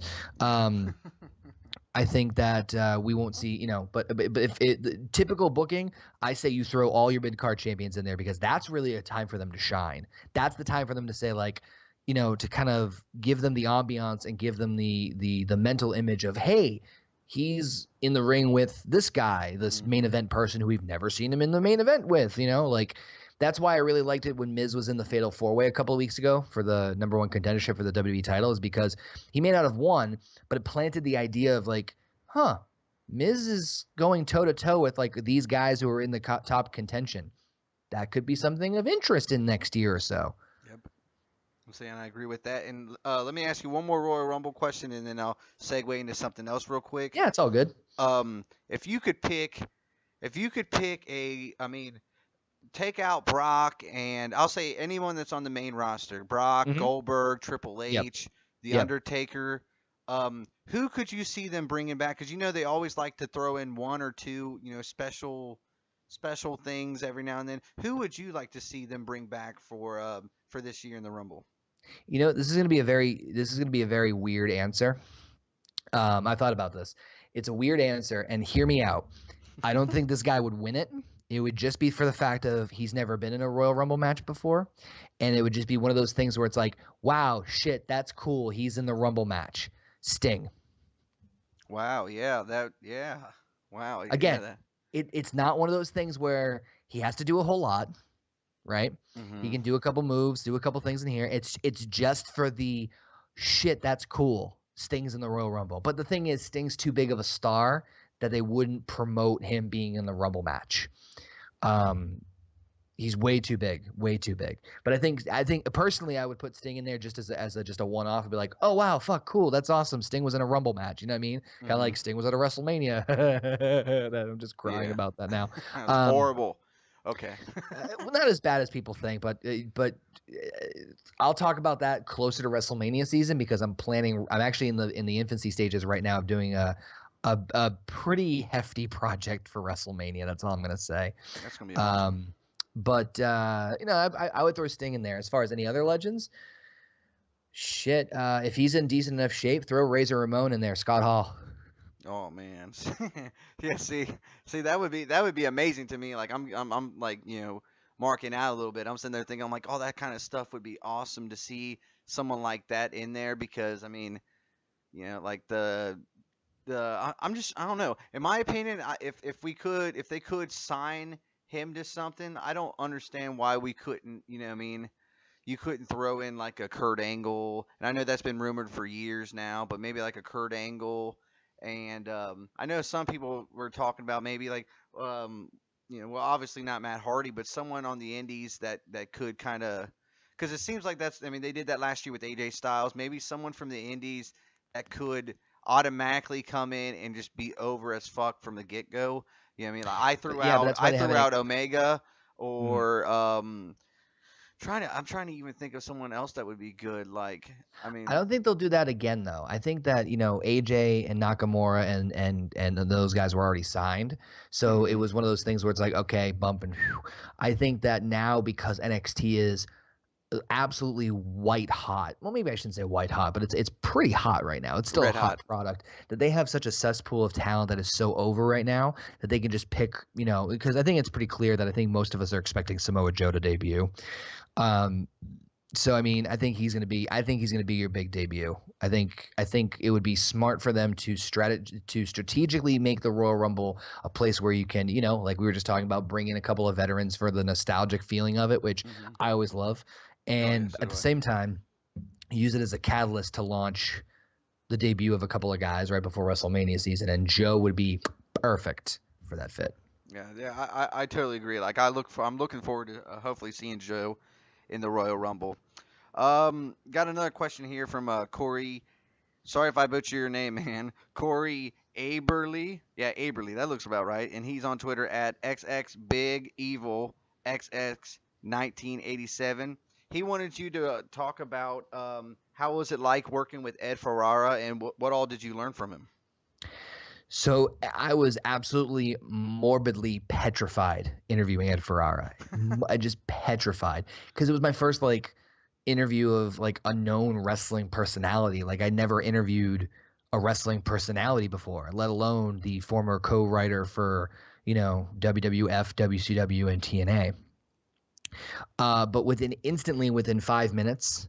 I think that we won't see, but if the typical booking, I say you throw all your mid card champions in there, because that's really a time for them to shine. That's the time for them to say, like, to kind of give them the ambiance and give them the mental image of, hey, he's in the ring with this guy, this main Hmm. event person who we've never seen him in the main event with, like. That's why I really liked it when Miz was in the Fatal 4-Way a couple of weeks ago for the number one contendership for the WWE title, is because he may not have won, but it planted the idea of, like, huh, Miz is going toe to toe with like these guys who are in the top contention. that could be something of interest in next year or so. Yep. I'm saying I agree with that. And let me ask you one more Royal Rumble question, and then I'll segue into something else real quick. Yeah, it's all good. If you could pick, I mean, take out Brock, and I'll say anyone that's on the main roster: Brock, Hmm. Goldberg, Triple Yep. H, The Yep. Undertaker. Who could you see them bringing back? Because they always like to throw in one or two, special things every now and then. Who would you like to see them bring back for this year in the Rumble? This is gonna be a very weird answer. I thought about this. It's a weird answer, and hear me out. I don't think this guy would win it. It would just be for the fact of he's never been in a Royal Rumble match before, and it would just be one of those things where it's like, wow, shit, that's cool. He's in the Rumble match. Sting. Wow, yeah. Wow, yeah, Again, it's not one of those things where he has to do a whole lot, right? He hmm can do a couple moves, do a couple things in here. It's just for the shit. That's cool. Sting's in the Royal Rumble, but the thing is, Sting's too big of a star that they wouldn't promote him being in the Rumble match. Um, he's way too big, way too big. But I think personally, I would put Sting in there just as a just a one off and be like, oh wow, fuck, cool, that's awesome. Sting was in a Rumble match. You know what I mean? Kind of hmm like Sting was at a WrestleMania. I'm just crying Yeah, about that now. that was Um, horrible. Okay. well, not as bad as people think, but I'll talk about that closer to WrestleMania season because I'm planning. I'm actually in the infancy stages right now of doing a pretty hefty project for WrestleMania. That's all I'm gonna say. That's gonna be awesome. Um, but I would throw Sting in there. As far as any other legends, shit. If he's in decent enough shape, throw Razor Ramon in there. Scott Hall. Oh man. Yeah, see that would be amazing to me. Like I'm like, marking out a little bit. I'm sitting there thinking I'm like, oh, that kind of stuff would be awesome to see someone like that in there because I mean, like I don't know. In my opinion, if they could sign him to something, I don't understand why we couldn't, what I mean, you couldn't throw in like a Kurt Angle, and I know that's been rumored for years now, but maybe like a Kurt Angle, and I know some people were talking about maybe like, well, obviously not Matt Hardy, but someone on the Indies that could kind of, because it seems like I mean, they did that last year with AJ Styles, maybe someone from the Indies that could automatically come in and just be over as fuck from the get go. You know what I mean? Like Yeah, but that's why I they threw haven't. out Omega Mm. or I'm trying to even think of someone else that would be good. Like, I I mean, don't think they'll do that again, though. I think that AJ and Nakamura and those guys were already signed, so it hmm was one of those things where it's like, okay, bump and. Whew. I think that now because NXT is absolutely white hot. Well, maybe I shouldn't say white hot, but it's pretty hot right now. It's still a red hot hot. product that they have such a cesspool of talent that is so over right now that they can just pick. Because I think it's pretty clear that I think most of us are expecting Samoa Joe to debut. Um, so I mean, I think he's gonna be your big debut. I think it would be smart for them to strategically make the Royal Rumble a place where you can, like we were just talking about, bring in a couple of veterans for the nostalgic feeling of it, which hmm I always love, Oh yeah, and so at the do I. same time use it as a catalyst to launch the debut of a couple of guys right before WrestleMania season, and Joe would be perfect for that fit. Yeah, I totally agree. Like I'm looking forward to hopefully seeing Joe in the Royal Rumble. Got another question here from Corey. Sorry if I butcher your name, man. Corey Aberly. Yeah, Aberly. That looks about right. And he's on Twitter at XXBigEvilXX1987. He wanted you to talk about how was it like working with Ed Ferrara and what all did you learn from him? So I was absolutely morbidly petrified interviewing Ed Ferrara. I just petrified because it was my first interview of a known wrestling personality. Like I never interviewed a wrestling personality before, let alone the former co-writer for WWF, WCW, and TNA. But within 5 minutes,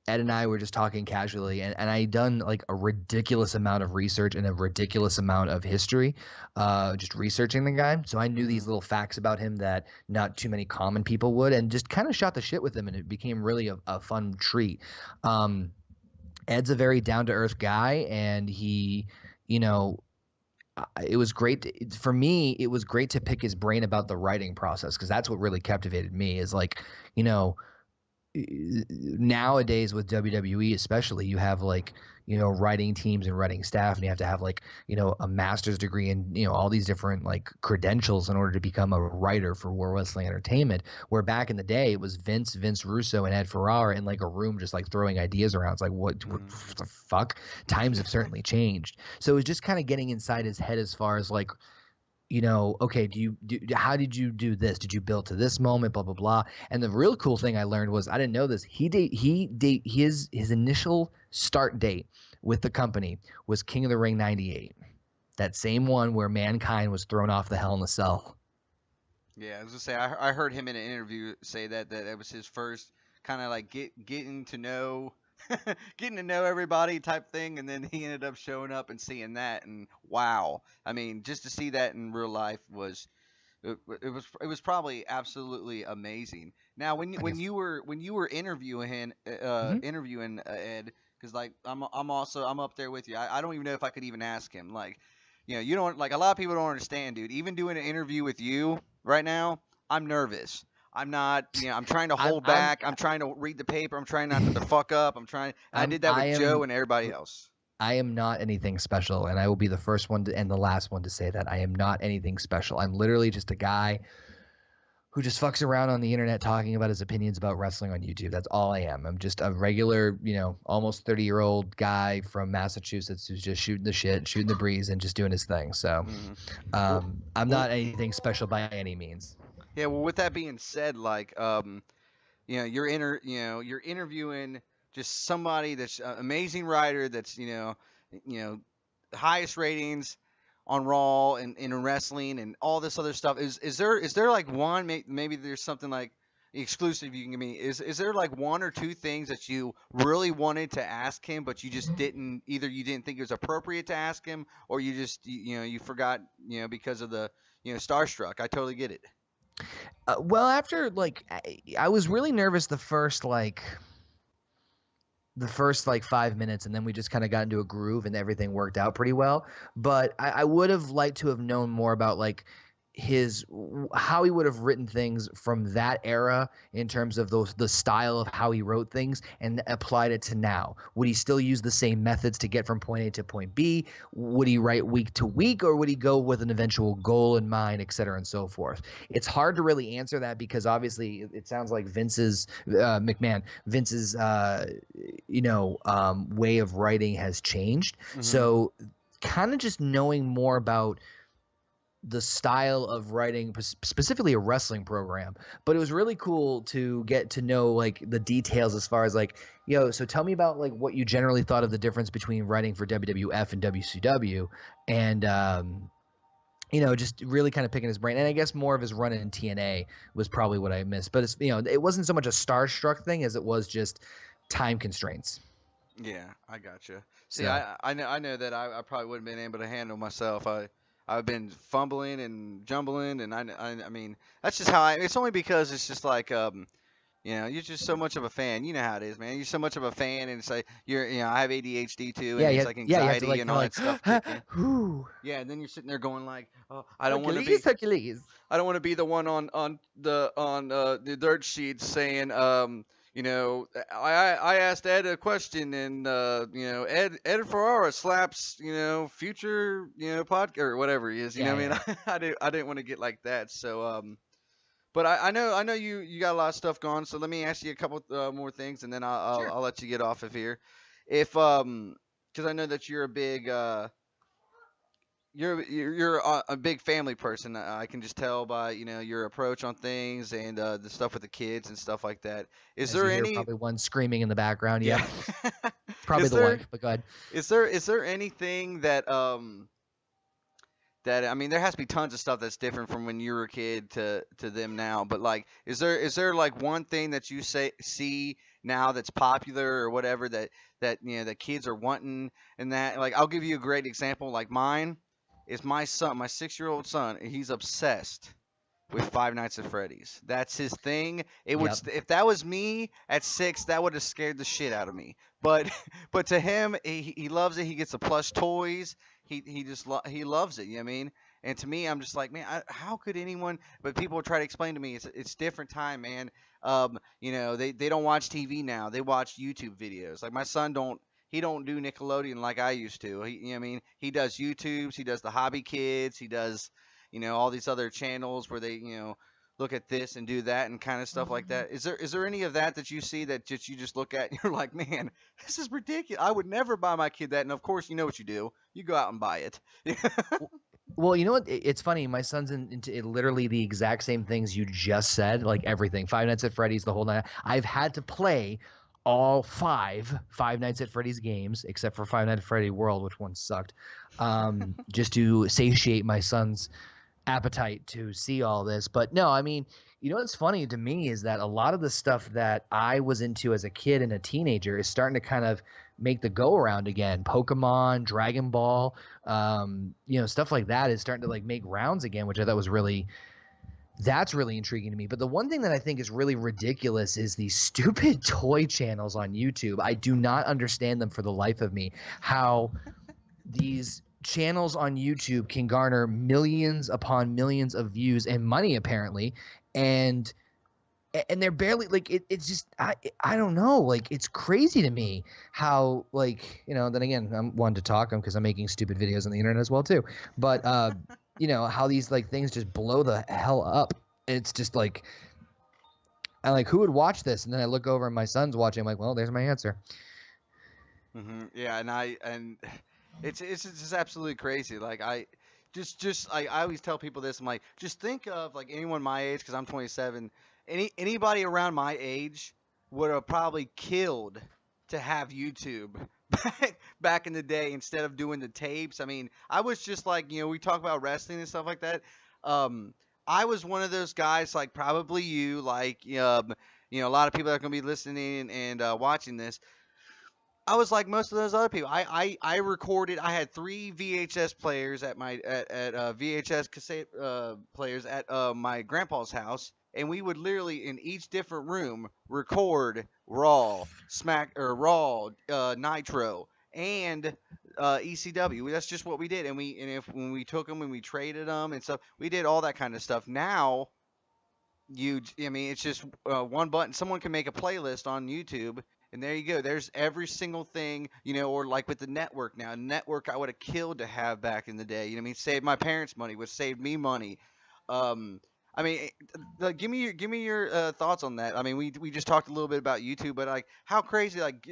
Ed and I were just talking casually, and I done a ridiculous amount of research and a ridiculous amount of history, just researching the guy. So I knew hmm these little facts about him that not too many common people would, and just kind of shot the shit with him, and it became really a fun treat. Um, Ed's a very down to earth guy, and he, you know, it was great for me. It was great to pick his brain about the writing process because that's what really captivated me. Is like, you know, nowadays with WWE especially, you have like, you know, writing teams and writing staff, and you have to have like, you know, a master's degree and, you know, all these different like credentials in order to become a writer for World Wrestling Entertainment. Where back in the day it was Vince Russo and Ed Ferrara in like a room just like throwing ideas around. It's like what the fuck? Times have certainly changed. So it was just kind of getting inside his head as far as like, you know, okay, how did you do this? Did you build to this moment? Blah blah blah. And the real cool thing I learned was, I didn't know this. His initial start date with the company was King of the Ring '98. That same one where Mankind was thrown off the Hell in a Cell. Yeah, I was gonna say I heard him in an interview say that it was his first kind of like getting to know getting to know everybody type thing, and then he ended up showing up and seeing that, and wow, I mean, just to see that in real life was it was probably absolutely amazing. Now, I guess. when you were interviewing Mhm. Ed, because like I'm up there with you. I don't even know if I could even ask him. Like, you don't like a lot of people don't understand, dude. Even doing an interview with you right now, I'm nervous. I'm not, I'm trying to I'm hold I'm back. I'm trying to read the paper. I'm trying not to fuck up. I I'm did that I with Joe am and everybody else. I am not anything special, and I will be the first one and the last one to say that I am not anything special. I'm literally just a guy who just fucks around on the internet talking about his opinions about wrestling on YouTube. That's all I am. I'm just a regular, you know, almost 30-year-old guy from Massachusetts who's just shooting the shit, shooting the breeze, and just doing his thing. So Hmm. Well, I'm well, not anything special by any means. yeah. Well, with that being said, like, you're interviewing just somebody that's an amazing writer that's you know highest ratings on Raw and in wrestling and all this other stuff. Is there like one, maybe there's something like exclusive you can give me? Is there like one or two things that you really wanted to ask him, but you just didn't, either you didn't think it was appropriate to ask him, or you just you forgot, because of the starstruck. I totally get it. Well, after like I was really nervous the first like 5 minutes, and then we just kind of got into a groove and everything worked out pretty well. But I would have liked to have known more about like his how he would have written things from that era in terms of the style of how he wrote things and applied it to now. Would he still use the same methods to get from point A to point B? Would he write week to week, or would he go with an eventual goal in mind, et cetera, and so forth? It's hard to really answer that because obviously it sounds like Vince's way of writing has changed. Hmm. So kind of just knowing more about the style of writing, specifically a wrestling program. But it was really cool to get to know like the details as far as like, so tell me about like what you generally thought of the difference between writing for WWF and WCW, and just really kind of picking his brain. And I guess more of his run in TNA was probably what I missed. But it wasn't so much a starstruck thing as it was just time constraints. Yeah, I gotcha. See, So I know that I probably wouldn't been able to handle myself. I've been fumbling and jumbling, and I mean that's just how it's only because it's just like you're just so much of a fan. You know how it is, man. You're so much of a fan, and it's like I have ADHD too, and it's like you have to anxiety like and kind all of that stuff like, kick in. whoo, Yeah, and then you're sitting there going like, oh, I don't want to be Hercules, Hercules. I don't want to be the one on the dirt sheet saying I asked Ed a question, and Ed Ferrara slaps future podcast or whatever he is, Yeah, what I yeah. mean. I didn't want to get like that. So but I know you got a lot of stuff going, so let me ask you a couple more things, and then I'll Sure. let you get off of here. If because I know that you're a big you're a big family person. I can just tell by your approach on things, and the stuff with the kids and stuff like that. Is As you there hear any? probably one screaming in the background. Yeah. Yep. It's probably is the there wife, but go ahead. is there anything that I mean, there has to be tons of stuff that's different from when you were a kid to them now. But like, is there like one thing that you see now that's popular or whatever that kids are wanting, and that like I'll give you a great example. Like mine is my son, my 6-year-old son. He's obsessed with Five Nights at Freddy's. That's his thing. It would Yep. if that was me at 6, that would have scared the shit out of me. But but to him, he loves it. He gets the plush toys. he loves it. You know what I mean? And to me, I'm just like, man, how could anyone? But people try to explain to me it's different time, man. They don't watch TV now. They watch YouTube videos. Like my son don't do Nickelodeon like I used to. You know what I mean? He does YouTubes. He does the Hobby Kids. He does all these other channels where they look at this and do that and kind of stuff like Mhm. that. Is there any of that you see that just you just look at and you're like, man, this is ridiculous. I would never buy my kid that. And of course, you know what you do. You go out and buy it. Well, you know what? It's funny. My son's into literally the exact same things you just said, like everything. Five Nights at Freddy's, the whole night. I've had to play all Five Nights at Freddy's games, except for Five Nights at Freddy World, which one sucked, just to satiate my son's appetite to see all this. But no, I mean, you know what's funny to me is that a lot of the stuff that I was into as a kid and a teenager is starting to kind of make the go around again. Pokemon, Dragon Ball, stuff like that is starting to like make rounds again, which I thought was that's really intriguing to me. But the one thing that I think is really ridiculous is these stupid toy channels on YouTube. I do not understand them for the life of me. How these channels on YouTube can garner millions upon millions of views and money apparently, and they're barely like it's just I don't know, like it's crazy to me how then again I'm one to talk because I'm making stupid videos on the internet as well too, but how these like things just blow the hell up. It's just like I like who would watch this, and then I look over and my son's watching. I'm like, well, there's my answer. Yeah, and it's just absolutely crazy. Like I always tell people this. I'm like, just think of like anyone my age because I'm 27. Anybody around my age would have probably killed to have YouTube back in the day instead of doing the tapes. I mean, I was just like, we talk about wrestling and stuff like that. I was one of those guys, like probably you, like a lot of people that are gonna be listening and watching this. I was like most of those other people. I recorded. I had 3 VHS players at VHS cassette players at my grandpa's house, and we would literally in each different room record Raw, Raw, Nitro, and ECW. That's just what we did, and when we took them and we traded them and stuff, we did all that kind of stuff. Now I mean, it's just one button. Someone can make a playlist on YouTube, and there you go. There's every single thing, or like with the network now. Network I would have killed to have back in the day. You know what I mean? Saved my parents money, would save me money. I mean, give me your thoughts on that. I mean, we just talked a little bit about YouTube, but like, how crazy? Like,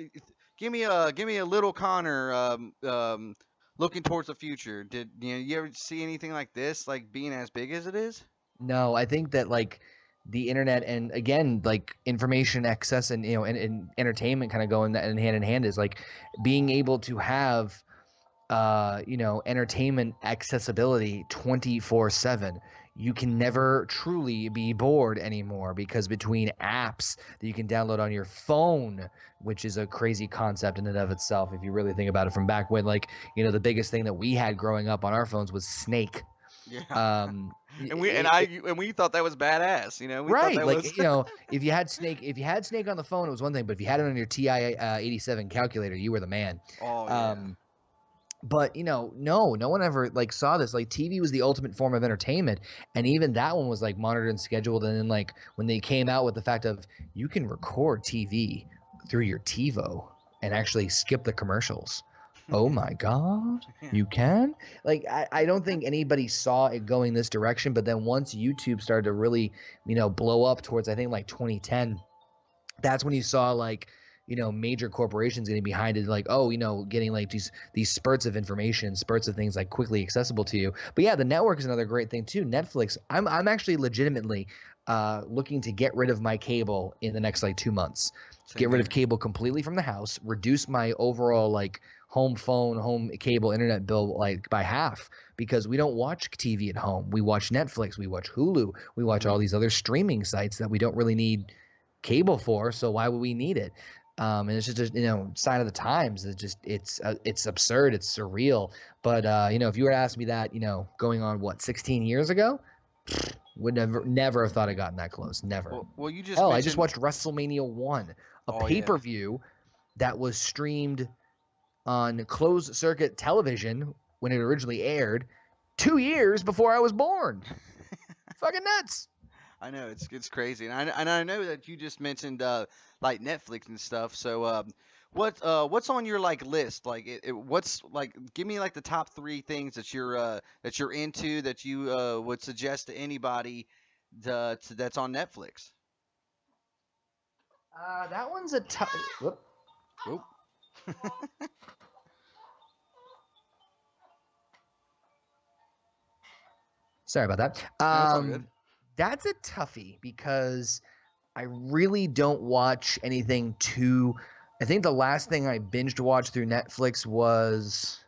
give me a little Connor looking towards the future. Did you ever see anything like this, like being as big as it is? No, I think that like the internet and again like information access and and entertainment kind of go in hand in hand is like being able to have entertainment accessibility 24/7. You can never truly be bored anymore because between apps that you can download on your phone, which is a crazy concept in and of itself if you really think about it, from back when the biggest thing that we had growing up on our phones was Snake. Yeah. um And we thought that was badass. We thought Right, that like was. if you had Snake on the phone, it was one thing, but if you had it on your TI 87 calculator, you were the man. Oh yeah. But no one ever like saw this. Like TV was the ultimate form of entertainment, and even that one was like monitored and scheduled. And then like when they came out with the fact of you can record TV through your TiVo and actually skip the commercials. Oh my God, you can? Like, I don't think anybody saw it going this direction. But then once YouTube started to really, blow up towards, I think, like 2010, that's when you saw like, major corporations getting behind it, like, oh, getting like these spurts of information, spurts of things like quickly accessible to you. But yeah, the network is another great thing too. Netflix, I'm actually legitimately looking to get rid of my cable in the next like 2 months. Get rid of cable completely from the house, reduce my overall like home cable internet bill like by half, because we don't watch TV at home. We watch Netflix, we watch Hulu, we watch all these other streaming sites that we don't really need cable for, so why would we need it? And it's just a sign of the times. It's absurd, it's surreal. But if you were to ask me that going on 16 years ago, would never have thought I'd gotten that close. Never. Well, you just I mentioned. just watched WrestleMania 1, a Oh, yeah. pay-per-view that was streamed on closed circuit television when it originally aired 2 years before I was born. Fucking nuts. I know it's crazy, and I know that you just mentioned like Netflix and stuff. So what's on your like list? Like what's like give me like the top 3 things that you're into that you would suggest to anybody that's on Netflix. That one's a tough. Oop. Sorry about that. No, it's all good. That's a toughie because I really don't watch anything too. I think the last thing I binged watched through Netflix was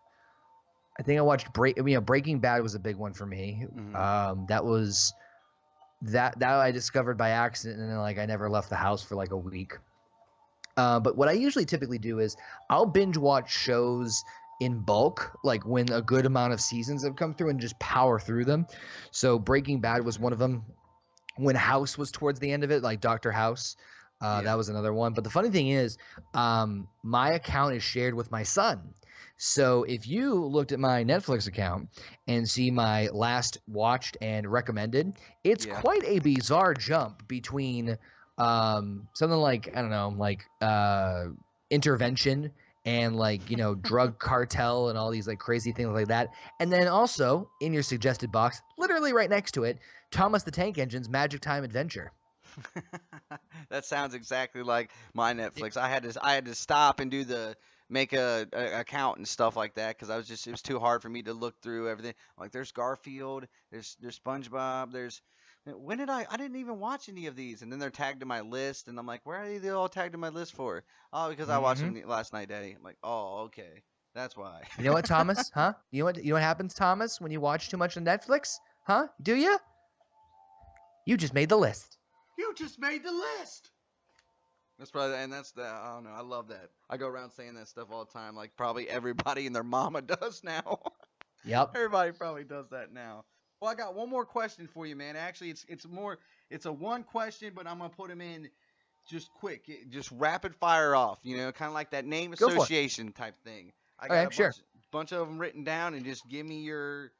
I think I watched Breaking Bad was a big one for me. That was that I discovered by accident, and then like I never left the house for like a week. But what I usually typically do is I'll binge watch shows in bulk, like when a good amount of seasons have come through, and just power through them. So Breaking Bad was one of them. When House was towards the end of it, like Dr. House, Yeah. that was another one. But the funny thing is, my account is shared with my son. So if you looked at my Netflix account and see my last watched and recommended, it's Yeah. quite a bizarre jump between something like I don't know, like Intervention and like drug cartel and all these like crazy things like that. And then also in your suggested box, literally right next to it, Thomas the Tank Engine's Magic Time Adventure. That sounds exactly like my Netflix. I had to stop and do the make a account and stuff like that because it was too hard for me to look through everything. Like there's Garfield, there's SpongeBob, there's when did I didn't even watch any of these, and then they're tagged in my list, and I'm like, where are they all tagged in my list for? Oh, because I watched them last night, Daddy. I'm like, oh, okay, that's why. You know what, Thomas? Huh? You know what happens, Thomas, when you watch too much on Netflix? Huh? Do you? You just made the list. You just made the list. That's probably, and that's the, I don't know. I love that. I go around saying that stuff all the time. Like probably everybody and their mama does now. Yep. Everybody probably does that now. Well, I got one more question for you, man. Actually, it's a one question, but I'm gonna put them in just quick, just rapid fire off. Kind of like that name Go for it. association type thing. I got Okay, sure. bunch of them written down, and just give me your,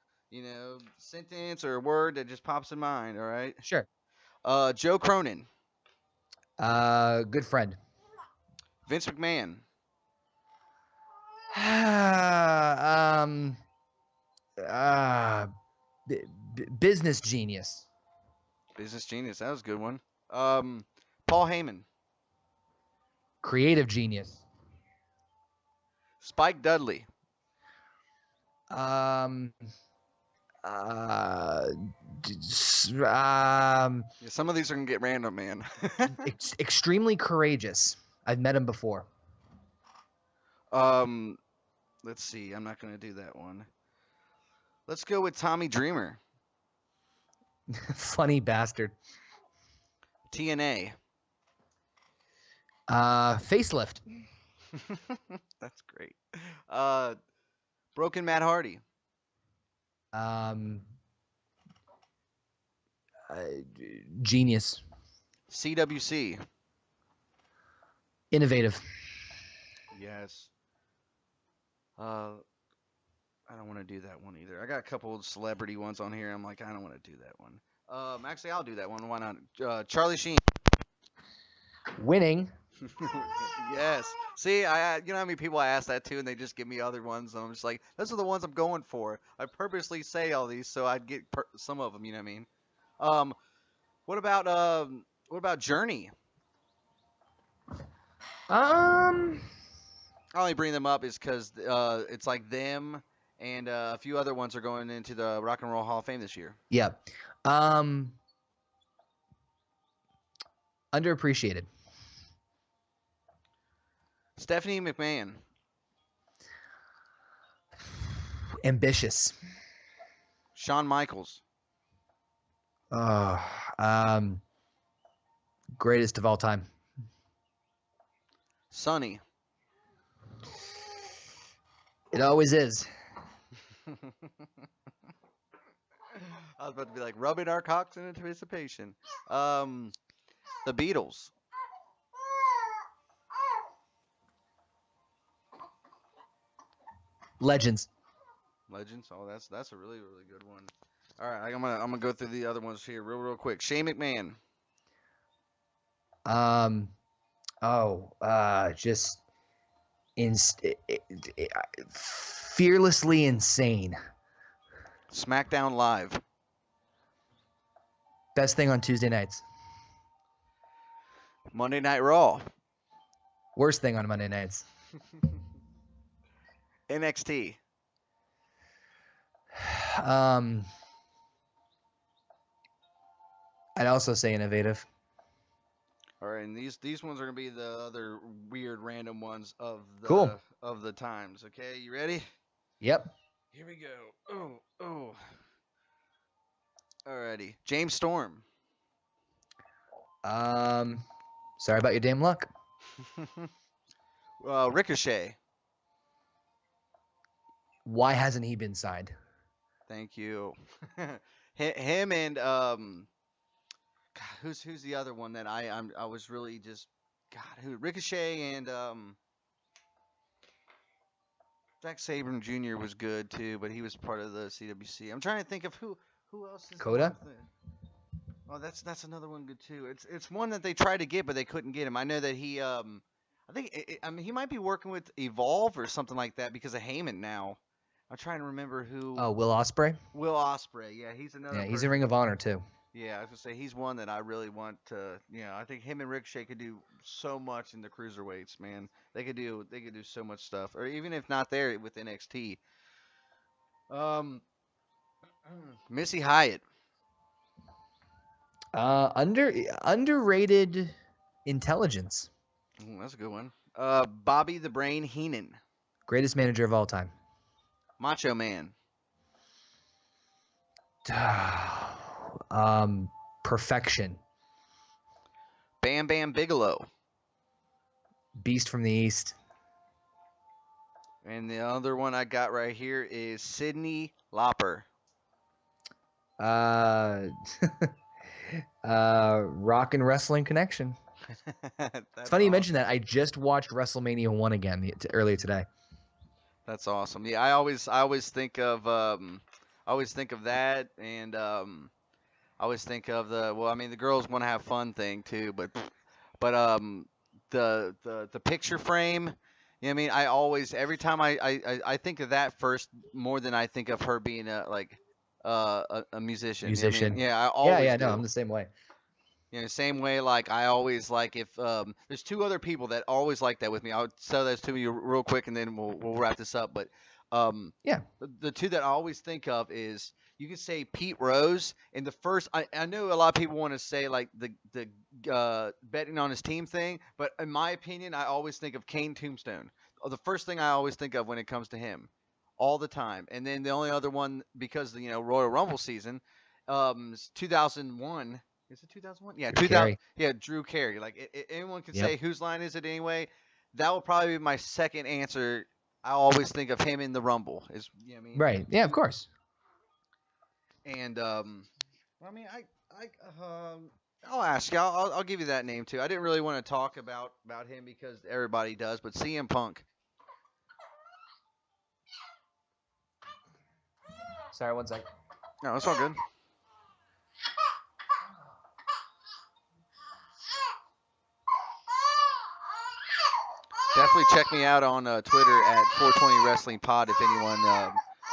sentence or word that just pops in mind. All right. Sure. Joe Cronin, Good friend. Vince McMahon, Business genius. business genius. That was a good one. Paul Heyman, Creative genius. Spike Dudley, Um, Yeah, some of these are gonna get random, man. extremely courageous. I've met him before. Let's see. I'm not gonna do that one. Let's go with Tommy Dreamer, Funny bastard. TNA. Facelift. That's great. Broken Matt Hardy, Um, Genius. CWC. Innovative. Yes. I don't want to do that one either. I got a couple of celebrity ones on here. I'm like, I don't want to do that one. Actually, I'll do that one. Why not? Charlie Sheen. Winning. Yes. See, you know how many people I ask that to, and they just give me other ones, and I'm just like, those are the ones I'm going for. I purposely say all these so I'd get some of them. You know what I mean? Um, what about Journey? I only bring them up is because it's like them and a few other ones are going into the Rock and Roll Hall of Fame this year. Yeah. Underappreciated. Stephanie McMahon. Ambitious. Shawn Michaels. Greatest of all time. Sonny. It always is. I was about to be like, rubbing our cocks in anticipation. The Beatles. Legends. Legends. Oh, that's a really good one. All right, I'm gonna go through the other ones here real quick. Shane McMahon. Um. Oh. Just fearlessly insane. SmackDown Live. Best thing on Tuesday nights. Monday Night Raw. Worst thing on Monday nights. NXT. Um. I'd also say innovative. All right, and these ones are gonna be the other weird random ones Cool. of the times. Okay, you ready? Yep. Here we go. Oh. Alrighty. James Storm. Sorry about your damn luck. Ricochet. Why hasn't he been signed? Thank you. Him and God, who's the other one that I was really just God who Ricochet and Zack Sabre Jr. was good too, but he was part of the CWC. I'm trying to think of who else is the Coda? one Oh, that's another one good too. It's one that they tried to get, but they couldn't get him. I know that he I think I mean he might be working with Evolve or something like that because of Heyman now. I'm trying to remember who. Oh, Will Ospreay. Will Ospreay. Yeah, he's another. Yeah, he's person. in Ring of Honor too. Yeah, I was gonna say he's one that I really want to. You know, I think him and Ricochet could do so much in the cruiserweights, man. They could do so much stuff, or even if not there with NXT. Um, Missy Hyatt. Underrated intelligence. That's a good one. Bobby the Brain Heenan. Greatest manager of all time. Macho Man. Perfection. Bam Bam Bigelow. Beast from the East. And the other one I got right here is Sydney Lauper. Rock and Wrestling Connection. It's funny you mentioned that. I just watched WrestleMania 1 again earlier today. That's awesome. Yeah, I always think of that, and I always think of the girls want to have fun thing too, but the picture frame. You know what I mean? I always every time I think of that first more than I think of her being a musician. You know what I mean? Yeah, I always do. No, I'm the same way. You know, same way, like I always like if there's two other people that always like that with me. I'll tell those to you real quick, and then we'll wrap this up. But Yeah. the two that I always think of is you could say Pete Rose, and the first I know a lot of people want to say like the betting on his team thing, but in my opinion, I always think of Kane Tombstone. The first thing I always think of when it comes to him, all the time. And then the only other one because Royal Rumble season, is 2001. Is it 2001? Yeah, 2000. Yeah, Drew Carey. Like anyone can say whose line is it anyway. That would probably be my second answer. I always think of him in the Rumble. Is you know what I mean? Right. Yeah, of course. And I'll ask you. I'll give you that name too. I didn't really want to talk about him because everybody does, but CM Punk. Sorry, one sec. No, it's all good. Definitely check me out on Twitter at 420 Wrestling Pod if anyone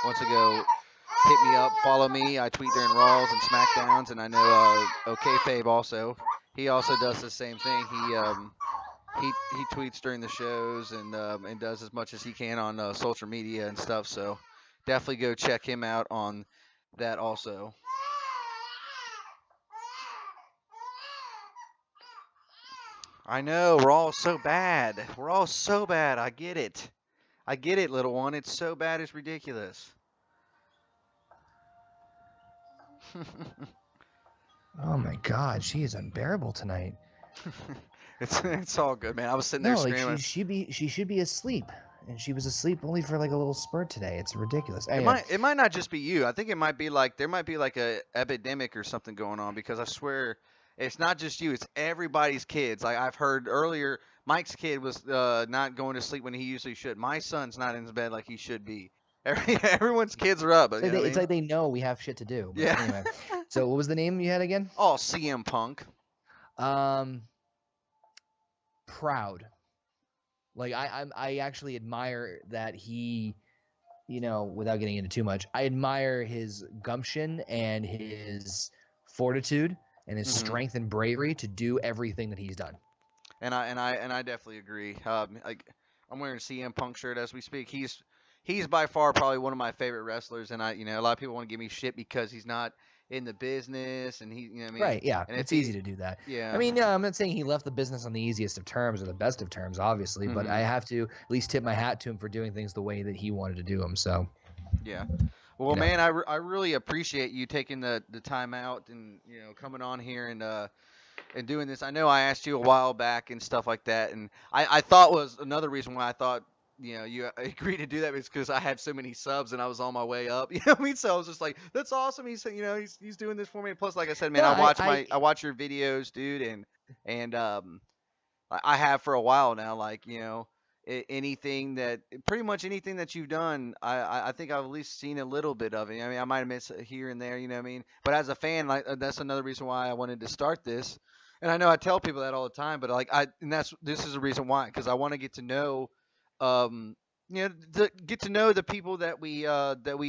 wants to go hit me up, follow me. I tweet during Raws and Smackdowns, and I know Okayfabe also. He also does the same thing. He tweets during the shows and does as much as he can on social media and stuff. So definitely go check him out on that also. I know, we're all so bad. We're all so bad. I get it. I get it, little one. It's so bad, it's ridiculous. Oh my God, she is unbearable tonight. It's all good, man. I was sitting there screaming. She should be asleep, and she was asleep only for like a little spurt today. It's ridiculous. Anyway. It might not just be you. I think it might be like there might be like a epidemic or something going on because I swear it's not just you. It's everybody's kids. Like I've heard earlier, Mike's kid was not going to sleep when he usually should. My son's not in his bed like he should be. Everyone's kids are up. It's You like know what I mean? they know we have shit to do. But Yeah. anyway, so what was the name you had again? Oh, CM Punk. Um, Proud. Like I actually admire that he, without getting into too much, I admire his gumption and his fortitude and his Hmm. strength and bravery to do everything that he's done. And I definitely agree. Like I'm wearing a CM Punk shirt as we speak. He's by far probably one of my favorite wrestlers, and a lot of people want to give me shit because he's not in the business, and you know what I mean. Right, yeah. And if It's he, easy to do that. I yeah, mean, yeah, I'm not saying he left the business on the easiest of terms or the best of terms, obviously, but hmm I have to at least tip my hat to him for doing things the way that he wanted to do them. So, yeah. you Well, know. man, I really appreciate you taking the time out and coming on here and doing this. I know I asked you a while back and stuff like that, and I thought was another reason why I thought you agreed to do that is because I had so many subs and I was on my way up. You know what I mean? So I was just like, that's awesome. He's doing this for me. And plus, like I said, man, No, I watch your videos, dude, and I have for a while now. Like anything that pretty much anything that you've done, I think I've at least seen a little bit of it. I mean, I might have missed it here and there, you know what I mean? But as a fan, like that's another reason why I wanted to start this. And I know I tell people that all the time, but and this is the reason why, because I want to get to know, um, get to know the people that we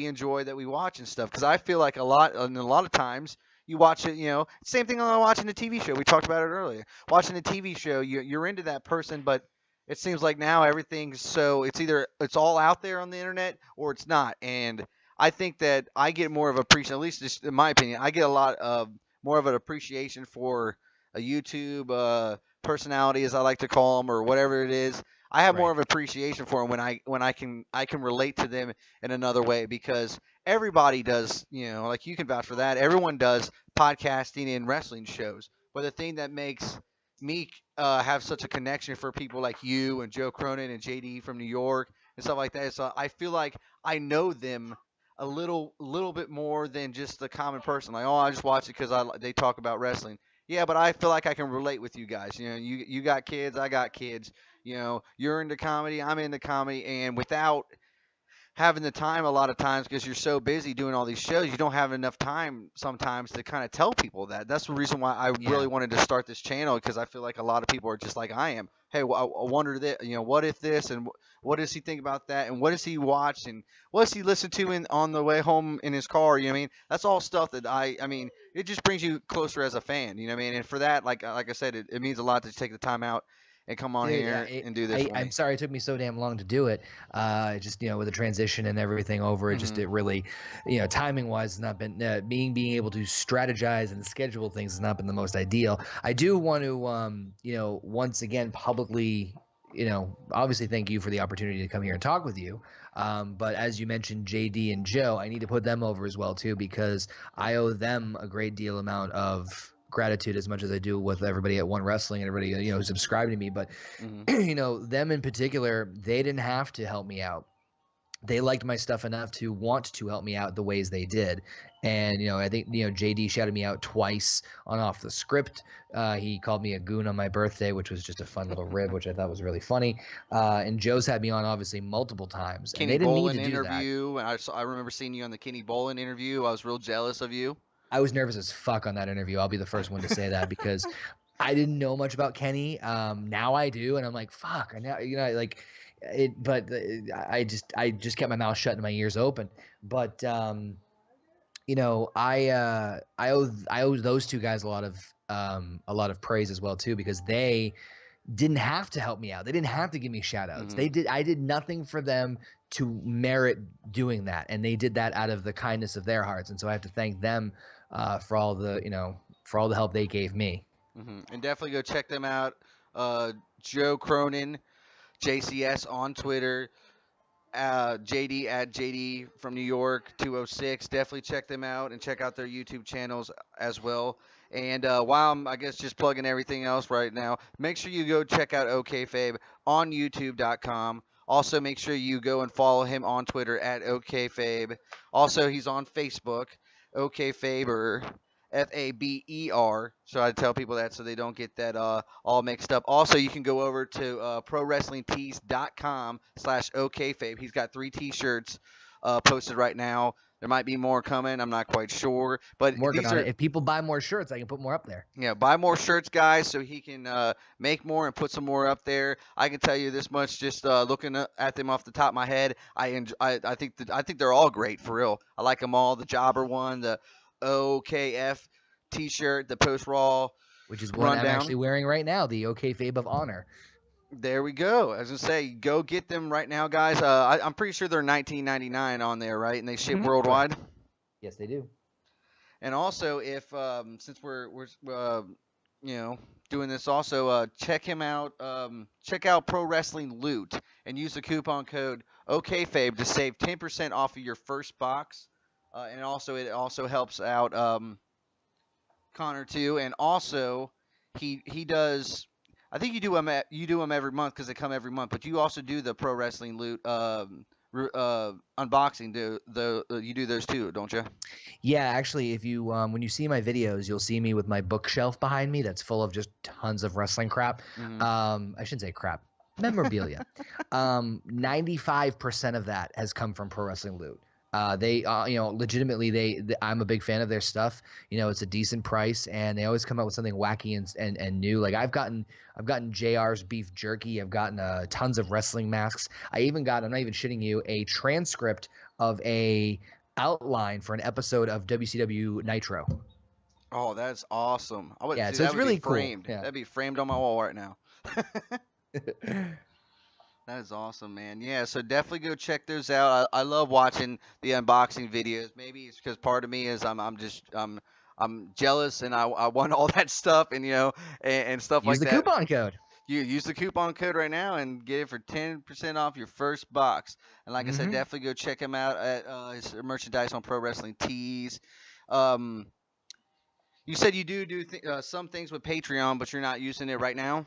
enjoy, that we watch and stuff. Because I feel like and a lot of times you watch it, same thing on watching a TV show. We talked about it earlier. Watching a TV show, you're into that person, but it seems like now everything's so it's either it's all out there on the internet or it's not. And I think that I get more of appreciation, at least just in my opinion, I get a lot of more of an appreciation for a YouTube personality, as I like to call them, or whatever it is. I have more Right. of appreciation for them when I can relate to them in another way, because everybody does, like you can vouch for that. Everyone does podcasting and wrestling shows, but the thing that makes me have such a connection for people like you and Joe Cronin and JD from New York and stuff like that. So I feel like I know them a little bit more than just the common person. Like, oh, I just watch it because they talk about wrestling. Yeah, but I feel like I can relate with you guys. You got kids, I got kids. You're into comedy, I'm into comedy, and without having the time a lot of times, because you're so busy doing all these shows, you don't have enough time sometimes to kind of tell people that. That's the reason why I Yeah. really wanted to start this channel, because I feel like a lot of people are just like I am. Hey, I wonder that, what if this, and what does he think about that, and what does he watch, and what does he listen to on the way home in his car? You know what I mean? That's all stuff that I mean, it just brings you closer as a fan. You know what I mean? And for that, like I said, it means a lot to take the time out and come on Dude, here and do this for I'm me. sorry it took me so damn long to do it. Just with the transition and everything over, Hmm. it really, timing wise, has not been being able to strategize and schedule things has not been the most ideal. I do want to, once again publicly, obviously thank you for the opportunity to come here and talk with you. But as you mentioned, JD and Joe, I need to put them over as well too, because I owe them a great deal amount of gratitude, as much as I do with everybody at One Wrestling and everybody who's subscribed to me. But Hmm. them in particular, they didn't have to help me out. They liked my stuff enough to want to help me out the ways they did. And I think JD shouted me out twice on Off the Script. He called me a goon on my birthday, which was just a fun little rib, which I thought was really funny. And Joe's had me on obviously multiple times, and Kenny they didn't need Bolin to do that. interview, and I remember seeing you on the Kenny Bolin interview. I was real jealous of you. I was nervous as fuck on that interview. I'll be the first one to say that, because I didn't know much about Kenny. Now I do, and I'm like, fuck. I now, like it. But I just kept my mouth shut and my ears open. But I owe those two guys a lot of praise as well too, because they didn't have to help me out. They didn't have to give me shout outs. Hmm. I did nothing for them to merit doing that, and they did that out of the kindness of their hearts. And so I have to thank them for all the help they gave me. And definitely go check them out. Joe Cronin, JCS on Twitter. JD at JD from New York 206. Definitely check them out and check out their YouTube channels as well. And while I'm, I guess, just plugging everything else right now, make sure you go check out Okayfabe on YouTube.com. Also, make sure you go and follow him on Twitter at Okayfabe. Also, he's on Facebook, Okayfaber, Faber. So I tell people that so they don't get that all mixed up. Also, you can go over to prowrestlingtees.com/okayfabe. He's got 3 T-shirts posted right now. There might be more coming. I'm not quite sure, but I'm working these on are it. If people buy more shirts, I can put more up there. yeah, buy more shirts, guys, so he can make more and put some more up there. I can tell you this much, just looking at them off the top of my head. I think I think they're all great for real. I like them all. The Jobber one, the OKF T-shirt, the Post Raw Which is what I'm rundown. actually wearing right now, the Okayfabe of Honor. There we go. As I say, go get them right now, guys. I'm pretty sure they're 19.99 on there, right? And they ship Correct. worldwide. Yes, they do. And also, if since we're you know doing this, also check him out. Check out Pro Wrestling Loot and use the coupon code OKFabe to save 10% off of your first box. And also, it also helps out Connor too. And also, he does. I think you do them every month because they come every month. But you also do the Pro Wrestling Loot unboxing. You do those too, don't you? Yeah, actually, if you when you see my videos, you'll see me with my bookshelf behind me that's full of just tons of wrestling crap. Mhm. I shouldn't say crap, memorabilia. 95% of that has come from Pro Wrestling Loot. They, legitimately, I'm a big fan of their stuff. It's a decent price, and they always come out with something wacky and new. Like I've gotten JR's beef jerky. I've gotten tons of wrestling masks. I'm not even shitting you, a transcript of a outline for an episode of WCW Nitro. Oh, that's awesome. I would Yeah, see so that it's would be really cool. framed. Yeah. That'd be framed on my wall right now. That is awesome, man. Yeah, so definitely go check those out. I love watching the unboxing videos. Maybe it's because part of me is I'm jealous and I want all that stuff and and stuff Use like the that. coupon code. You use the coupon code right now and get it for 10% off your first box. And like I said, Hmm. definitely go check him out at his merchandise on Pro Wrestling Tees. Um, you said you do some things with Patreon, but you're not using it right now.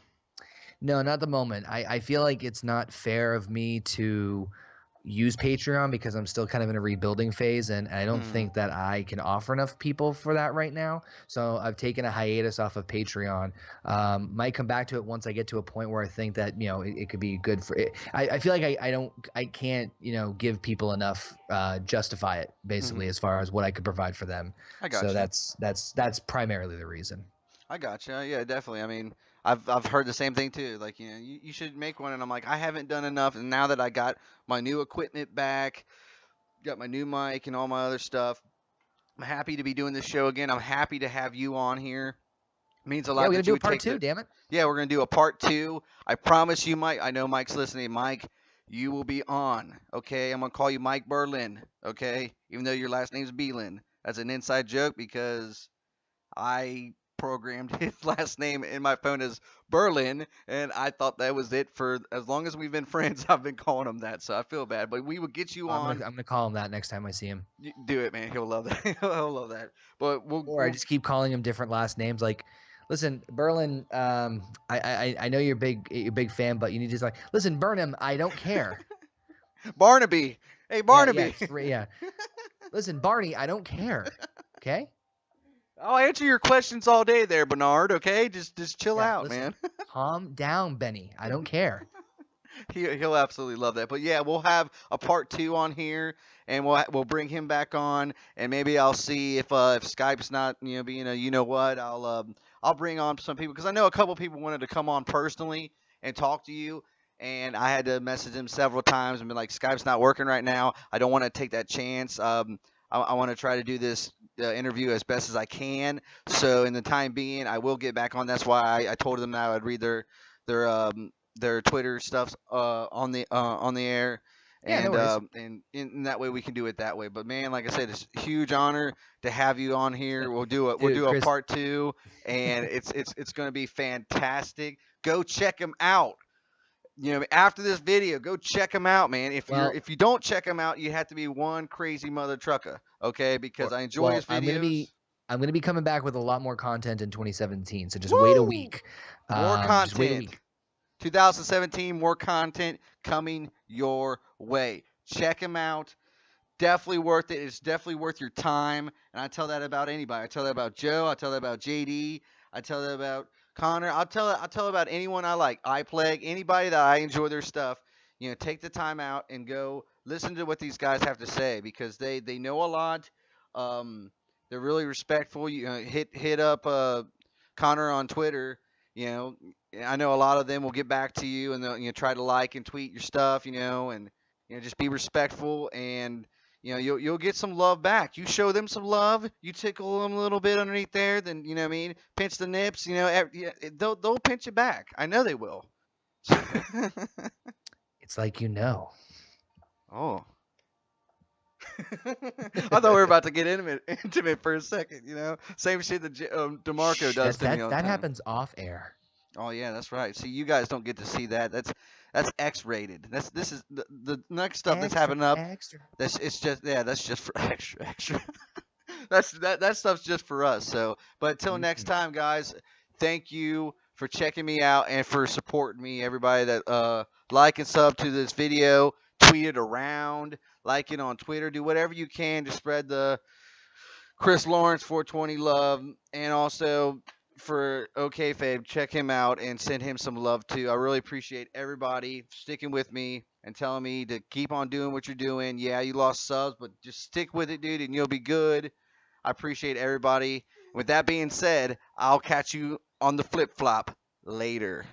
No, not the moment. I feel like it's not fair of me to use Patreon because I'm still kind of in a rebuilding phase, and I don't Hmm. think that I can offer enough people for that right now. So I've taken a hiatus off of Patreon. Might come back to it once I get to a point where I think that it could be good for it. I feel like I can't give people enough, justify it basically Hmm. as far as what I could provide for them. I So got you. that's primarily the reason. I got you. Yeah, definitely. I mean, I've heard the same thing too. Like, you should make one, and I'm like, I haven't done enough. And now that I got my new equipment back, got my new mic and all my other stuff, I'm happy to be doing this show again. I'm happy to have you on here. It means a Yeah, lot we're gonna that you do a would part take two. the. Damn it. Yeah, we're gonna do a part two. I promise you, Mike. I know Mike's listening. Mike, you will be on. Okay, I'm gonna call you Mike Berlin. Okay, even though your last name's Beelin. That's an inside joke because I programmed his last name in my phone as Berlin, and I thought that was it for as long as we've been friends. I've been calling him that, so I feel bad. But we will get you I'm gonna on. I'm gonna call him that next time I see him. Do it, man. He'll love that. He'll love that. But Or I just keep calling him different last names. Like, listen, Berlin. I know you're a big fan, but you need to just like listen, Burnham. I don't care. Barnaby. Hey, Yeah, yeah, Barnaby. yeah. Listen, Barney. I don't care. Okay. I'll answer your questions all day there, Bernard. Okay, just chill Yeah. out, Listen, man. calm down, Benny. I don't care. He'll absolutely love that. But yeah, we'll have a part two on here, and we'll bring him back on, and maybe I'll see if Skype's not being a what I'll bring on some people because I know a couple people wanted to come on personally and talk to you. And I had to message him several times and be like, Skype's not working right now. I don't want to take that chance. I want to try to do this interview as best as I can. So in the time being, I will get back on. That's why I told them that I would read their their Twitter stuff on the air, Yeah, no worries. and in that way we can do it that way. But man, like I said, it's a huge honor to have you on here. We'll Dude, do a Chris. part two, and it's going to be fantastic. Go check him out. After this video, go check him out, man. Well, If you don't check him out, you have to be one crazy mother trucker, okay? Because I enjoy his I'm gonna videos. be coming back with a lot more content in 2017. So just wait a Woo! week. More Just wait a content. week. 2017, more content coming your way. Check him out. Definitely worth it. It's definitely worth your time. And I tell that about anybody. I tell that about Joe. I tell that about JD. I tell that about Connor. I'll tell about anyone I like. iPlague, anybody that I enjoy their stuff. Take the time out and go listen to what these guys have to say because they know a lot. Um, they're really respectful. You hit up Connor on Twitter. You know, I know a lot of them will get back to you and they'll try to like and tweet your stuff. And just be respectful and you'll get some love back. You show them some love, you tickle them a little bit underneath there, then you know what I mean, pinch the nips. Yeah, they'll pinch it back. I know they will. It's like you know. Oh. I thought we were about to get intimate for a second. Same shit that Demarco Shh, does that to me all the that time. happens off air. Oh yeah, that's right. See, you guys don't get to see that. That's X-rated. This is the next stuff that's Extra, happening up. extra. That's just for extra. That stuff's just for us. So, but till next time, guys. Thank you for checking me out and for supporting me. Everybody that like and sub to this video, tweet it around, like it on Twitter, do whatever you can to spread the Chris Lawrence 420 love, and also for Okayfabe, check him out and send him some love too. I really appreciate everybody sticking with me and telling me to keep on doing what you're doing. Yeah, you lost subs, but just stick with it, dude, and you'll be good. I appreciate everybody. With that being said, I'll catch you on the flip flop later.